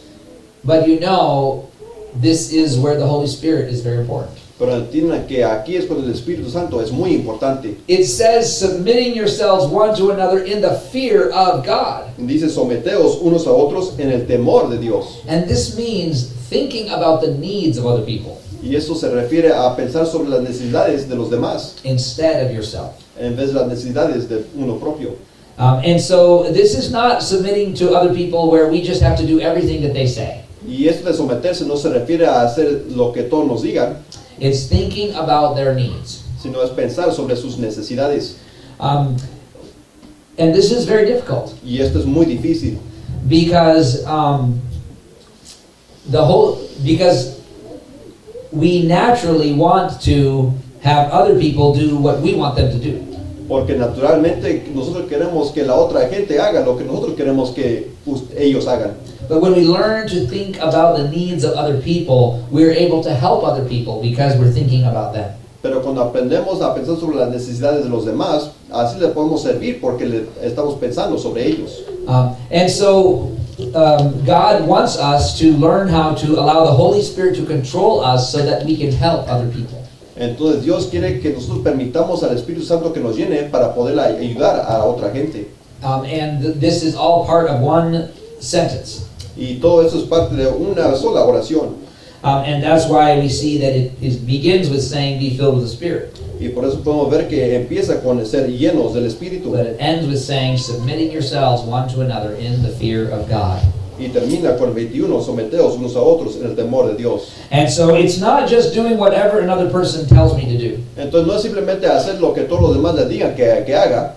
But you know, this is where the Holy Spirit is very important. Pero entiendan que aquí es cuando el Espíritu Santo es muy importante. It says, submitting yourselves one to another in the fear of God. Dice, someteos unos a otros en el temor de Dios. And this means thinking about the needs of other people Y eso se refiere a pensar sobre las necesidades de los demás instead of yourself. en vez de las necesidades de uno propio. And so this is not submitting to other people where we just have to do everything that they say. Y esto de someterse no se refiere a hacer lo que todos nos digan, It's thinking about their needs. sino es pensar sobre sus necesidades. And this is very difficult Y esto es muy difícil, because because we naturally want to have other people do what we want them to do. porque naturalmente nosotros queremos que la otra gente haga lo que nosotros queremos que ellos hagan. But when we learn to think about the needs of other people, we're able to help other people because we're thinking about them. Pero cuando aprendemos a pensar sobre las necesidades de los demás, así le podemos servir porque le estamos pensando sobre ellos. And so God wants us to learn how to allow the Holy Spirit to control us so that we can help other people. Entonces Dios quiere que nosotros permitamos al Espíritu Santo que nos llene para poder ayudar a otra gente. And this is all part of one sentence. Y todo eso es parte de una sola oración. And that's why we see that it begins with saying, be filled with the Spirit. Y por eso podemos ver que empieza con ser llenos del Espíritu. But it ends with saying, submitting yourselves one to another in the fear of God. Y termina con 21, someteos unos a otros en el temor de Dios. And so it's not just doing whatever another person tells me to do. Entonces no es simplemente hacer lo que todos los demás le digan que haga,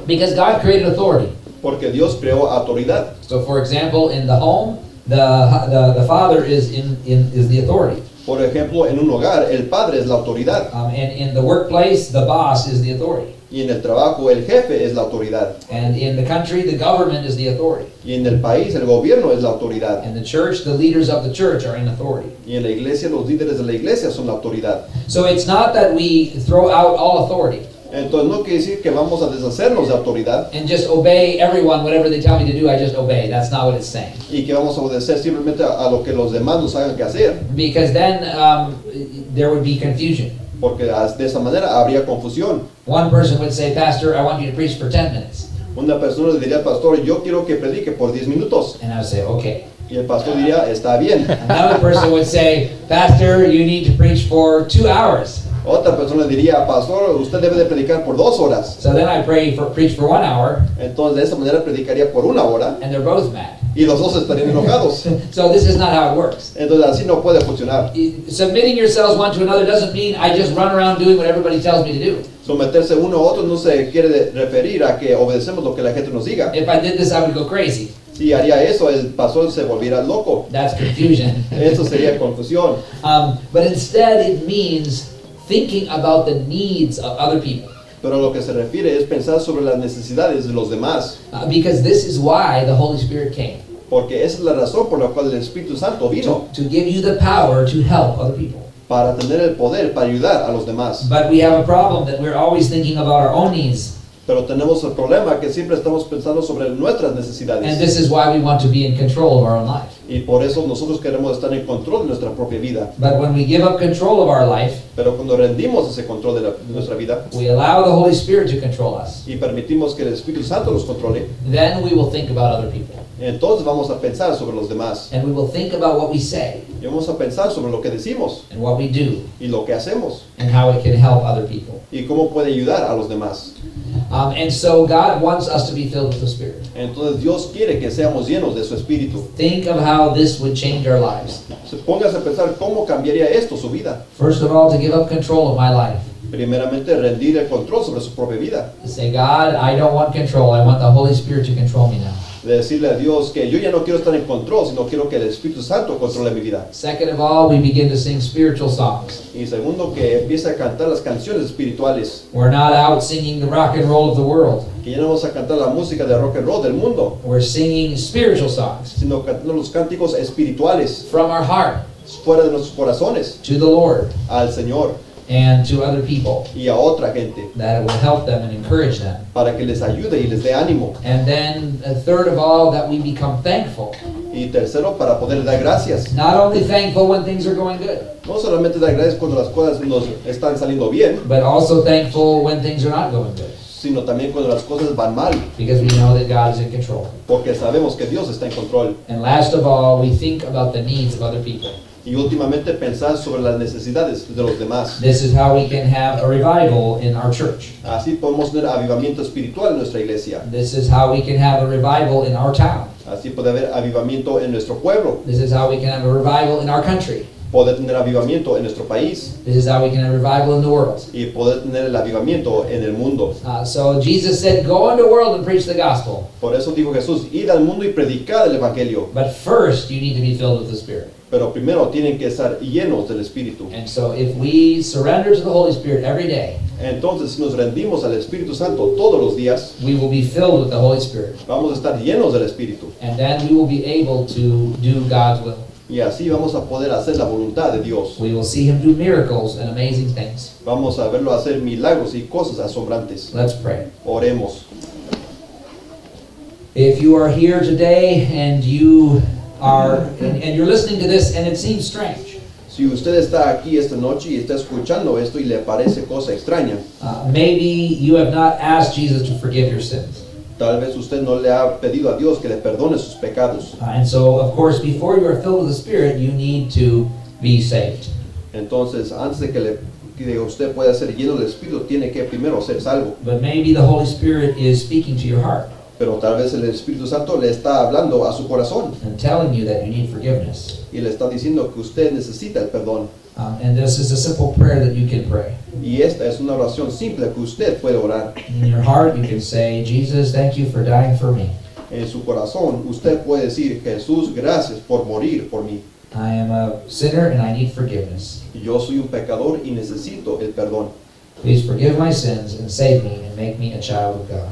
Because God created authority. porque Dios creó autoridad. So for example, in the home, the father is the authority. Por ejemplo, en un hogar, el padre es la autoridad. And in the workplace, the boss is the authority. Y en el trabajo, el jefe es la autoridad. And in the country, the government is the authority. Y en el país, el gobierno es la autoridad. In the church, the leaders of the church are in authority. Y en la iglesia, los líderes de la iglesia son la autoridad. So it's not that we throw out all authority Entonces no quiere decir que vamos a deshacernos de autoridad and just obey everyone, whatever they tell me to do, I just obey. That's not what it's saying. y que vamos a obedecer simplemente a lo que los demás nos hagan que hacer. Because then there would be confusion. Porque de esa manera habría confusión. One person would say, Pastor, I want you to preach for 10 minutes. Una persona le diría al pastor, yo quiero que predique por 10 minutos. And I would say, okay. Y el pastor diría, está bien. Another person would say, Pastor, you need to preach for 2 hours. Otra persona diría, pastor, usted debe de predicar por 2 horas. So then I preach for 1 hour, Entonces de esa manera predicaría por 1 hora and they're both mad. y los dos estarían enojados. So this is not how it works. Entonces así no puede funcionar. Submitting yourselves one to another doesn't mean I just run around doing what everybody tells me to do. Someterse uno a otro no se quiere referir a que obedecemos lo que la gente nos diga. If I did this, I would go crazy. Si haría eso, el pastor se volviera loco. That's confusion. Eso sería confusión. But instead, it means thinking about the needs of other people. Pero lo que se refiere es pensar sobre las necesidades de los demás. Because this is why the Holy Spirit came. Porque esa es la razón por la cual el Espíritu Santo vino. To give you the power to help other people. Para tener el poder para ayudar a los demás. But we have a problem that we're always thinking about our own needs. Pero tenemos el problema que siempre estamos pensando sobre nuestras necesidades. And this is why we want to be in control of our own life. Y por eso nosotros queremos estar en control de nuestra propia vida. But when we give up control of our life, Pero cuando rendimos ese control de nuestra vida we allow the Holy Spirit to control us. y permitimos que el Espíritu Santo nos controle, Then we will think about other people. entonces vamos a pensar sobre los demás. And we will think about what we say Y vamos a pensar sobre lo que decimos and what we do y lo que hacemos and how it can help other people. y cómo puede ayudar a los demás. And so God wants us to be filled with the Spirit. Entonces Dios quiere que seamos llenos de su Espíritu. Think of how this would change our lives. Póngase a pensar cómo cambiaría esto su vida. First of all, to give up control of my life. Primeramente, rendir el control sobre su propia vida. To say, God, I don't want control. I want the Holy Spirit to control me now. De decirle a Dios que yo ya no quiero estar en control, sino quiero que el Espíritu Santo controle mi vida. Second of all, we begin to sing spiritual songs. Y segundo, que empiece a cantar las canciones espirituales. We're not out singing the rock and roll of the world. Que ya no vamos a cantar la música de rock and roll del mundo, We're singing spiritual songs sino cantando los cánticos espirituales from our heart fuera de nuestros corazones to the Lord al Señor and to other people, y a otra gente, that it will help them and encourage them. para que les ayude y les dé ánimo. And then, third of all, that we become thankful. Y tercero, para poder dar gracias. Not only thankful when things are going good, No solamente dar gracias cuando las cosas nos están saliendo bien, but also thankful when things are not going good, sino también cuando las cosas van mal, because we know that God is in control. porque sabemos que Dios está en control. And last of all, we think about the needs of other people. Y últimamente pensar sobre las necesidades de los demás. This is how we can have a revival in our church. Así podemos tener avivamiento espiritual en nuestra iglesia. This is how we can have a revival in our town. Así puede haber avivamiento en nuestro pueblo. This is how we can have a revival in our country. Poder tener avivamiento en nuestro país. This is how we can have a revival in the world. Y poder tener el avivamiento en el mundo. So Jesus said, go into the world and preach the gospel. Por eso dijo Jesús, id al mundo y predicad el evangelio. But first, you need to be filled with the Spirit. Pero primero tienen que estar llenos del Espíritu. And so if we surrender to the Holy Spirit every day, Entonces, si nos rendimos al Espíritu Santo todos los días, we will be filled with the Holy Spirit. vamos a estar llenos del Espíritu. And then we will be able to do God's will. Y así vamos a poder hacer la voluntad de Dios. We will see Him do miracles and amazing things. Vamos a verlo hacer milagros y cosas asombrantes. Let's pray. Oremos. If you are here today and you're listening to this and it seems strange, Si usted está aquí esta noche y está escuchando esto y le parece cosa extraña, maybe you have not asked Jesus to forgive your sins. tal vez usted no le ha pedido a Dios que le perdone sus pecados. And so, of course, before you are filled with the Spirit, you need to be saved. Entonces, antes de que usted pueda ser lleno del Espíritu, tiene que primero ser salvo. But maybe the Holy Spirit is speaking to your heart Pero tal vez el Espíritu Santo le está hablando a su corazón and telling you that you need forgiveness. y le está diciendo que usted necesita el perdón. And this is a simple prayer that you can pray. Y esta es una oración simple que usted puede orar. In your heart, you can say, Jesus, thank you for dying for me. En su corazón, usted puede decir, Jesús, gracias por morir por mí. I am a sinner and I need forgiveness. Yo soy un pecador y necesito el perdón. Please forgive my sins and save me and make me a child of God.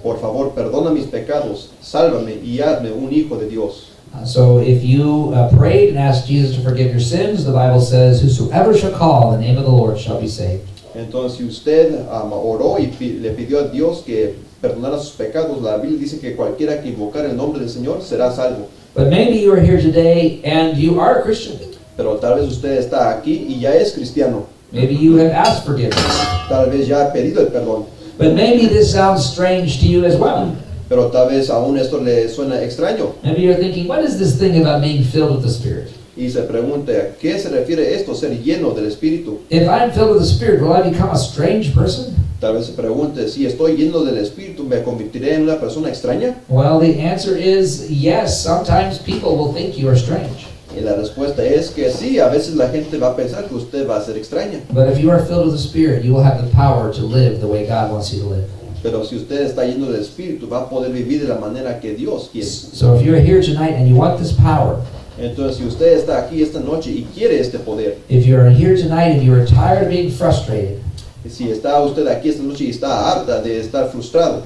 Por favor, perdona mis pecados, sálvame y hazme un hijo de Dios. So if you prayed and asked Jesus to forgive your sins, the Bible says, whosoever shall call the name of the Lord shall be saved. Entonces, si usted oró y le pidió a Dios que perdonara sus pecados, la Biblia dice que cualquiera que invocar el nombre del Señor será salvo. But maybe you are here today and you are a Christian. Pero tal vez usted está aquí y ya es cristiano. Maybe you have asked forgiveness. Tal vez ya ha pedido el perdón. But maybe this sounds strange to you as well. Pero tal vez aún esto le suena extraño. Maybe you're thinking, what is this thing about being filled with the Spirit? Y se pregunta, ¿a qué se refiere esto, ser lleno del Espíritu? If I'm filled with the Spirit, will I become a strange person? Tal vez se pregunte, si estoy lleno del Espíritu, ¿me convertiré en una persona extraña? Well, the answer is yes. Sometimes people will think you are strange. Y la respuesta es que sí, a veces la gente va a pensar que usted va a ser extraña. But if you are filled with the Spirit, you will have the power to live the way God wants you to live. Pero si usted está lleno del Espíritu, va a poder vivir de la manera que Dios quiere. So if you're here tonight and you want this power, Entonces, si usted está aquí esta noche y quiere este poder, if you're here tonight and you are tired of being frustrated, si está usted aquí esta noche y está harta de estar frustrado,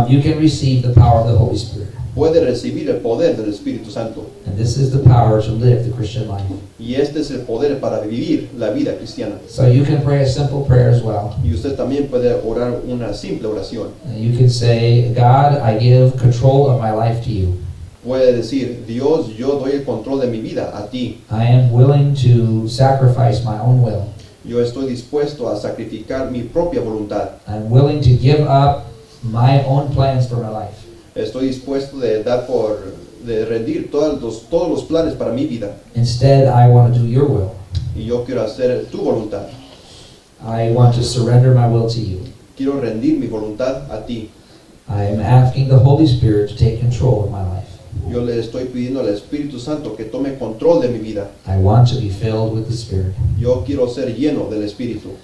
you can receive the power of the Holy Spirit. puede recibir el poder del Espíritu Santo. And this is the power to live the Christian life. Y este es el poder para vivir la vida cristiana. So you can pray a simple prayer as well. Y usted también puede orar una simple oración. You can say, God, I give control of my life to you. Puede decir, Dios, yo doy el control de mi vida a ti. I am willing to sacrifice my own will. Yo estoy dispuesto a sacrificar mi propia voluntad. I'm willing to give up my own plans for my life. Estoy dispuesto de rendir todos los planes para mi vida. Instead, I want to do your will. Y yo quiero hacer tu voluntad. I want to surrender my will to you. Quiero rendir mi voluntad a ti. I am asking the Holy Spirit to take control of my life. Yo le estoy pidiendo al Espíritu Santo que tome control de mi vida. I want to be filled with the Spirit. Yo quiero ser lleno del Espíritu.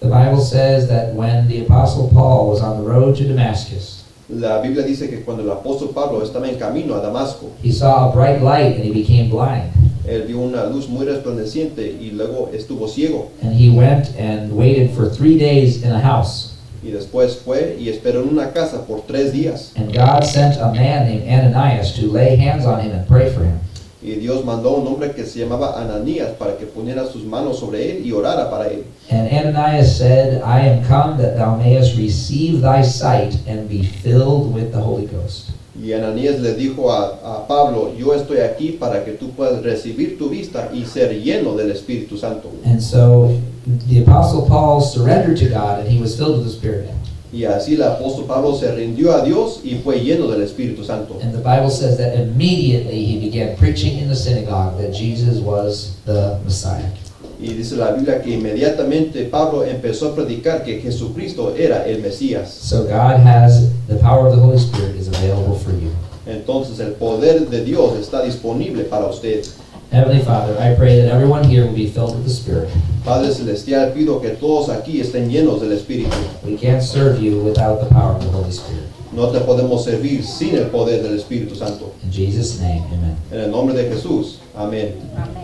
The Bible says that when the Apostle Paul was on the road to Damascus, La Biblia dice que cuando el apóstol Pablo estaba en camino a Damasco, he saw a bright light and he became blind. él vio una luz muy resplandeciente y luego estuvo ciego. And he went and waited for 3 days in a house. Y después fue y esperó en una casa por 3 días. And God sent a man named Ananias to lay hands on him and pray for him. Y Dios mandó a un hombre que se llamaba Ananías para que pusiera sus manos sobre él y orara para él. And Ananias said, I am come that thou mayest receive thy sight and be filled with the Holy Ghost. Y Ananías le dijo a Pablo, yo estoy aquí para que tú puedas recibir tu vista y ser lleno del Espíritu Santo. And so the Apostle Paul surrendered to God and he was filled with the Spirit. Y así el apóstol Pablo se rindió a Dios y fue lleno del Espíritu Santo. And the Bible says that immediately he began preaching in the synagogue that Jesus was the Messiah. Y dice la Biblia que inmediatamente Pablo empezó a predicar que Jesucristo era el Mesías. So God has the power of the Holy Spirit is available for you. Entonces el poder de Dios está disponible para usted. Heavenly Father, I pray that everyone here will be filled with the Spirit. Padre Celestial, pido que todos aquí estén llenos del Espíritu. We can't serve you without the power of the Holy Spirit. No te podemos servir sin el poder del Espíritu Santo. In Jesus' name, amen. En el nombre de Jesús. Amén. Amén.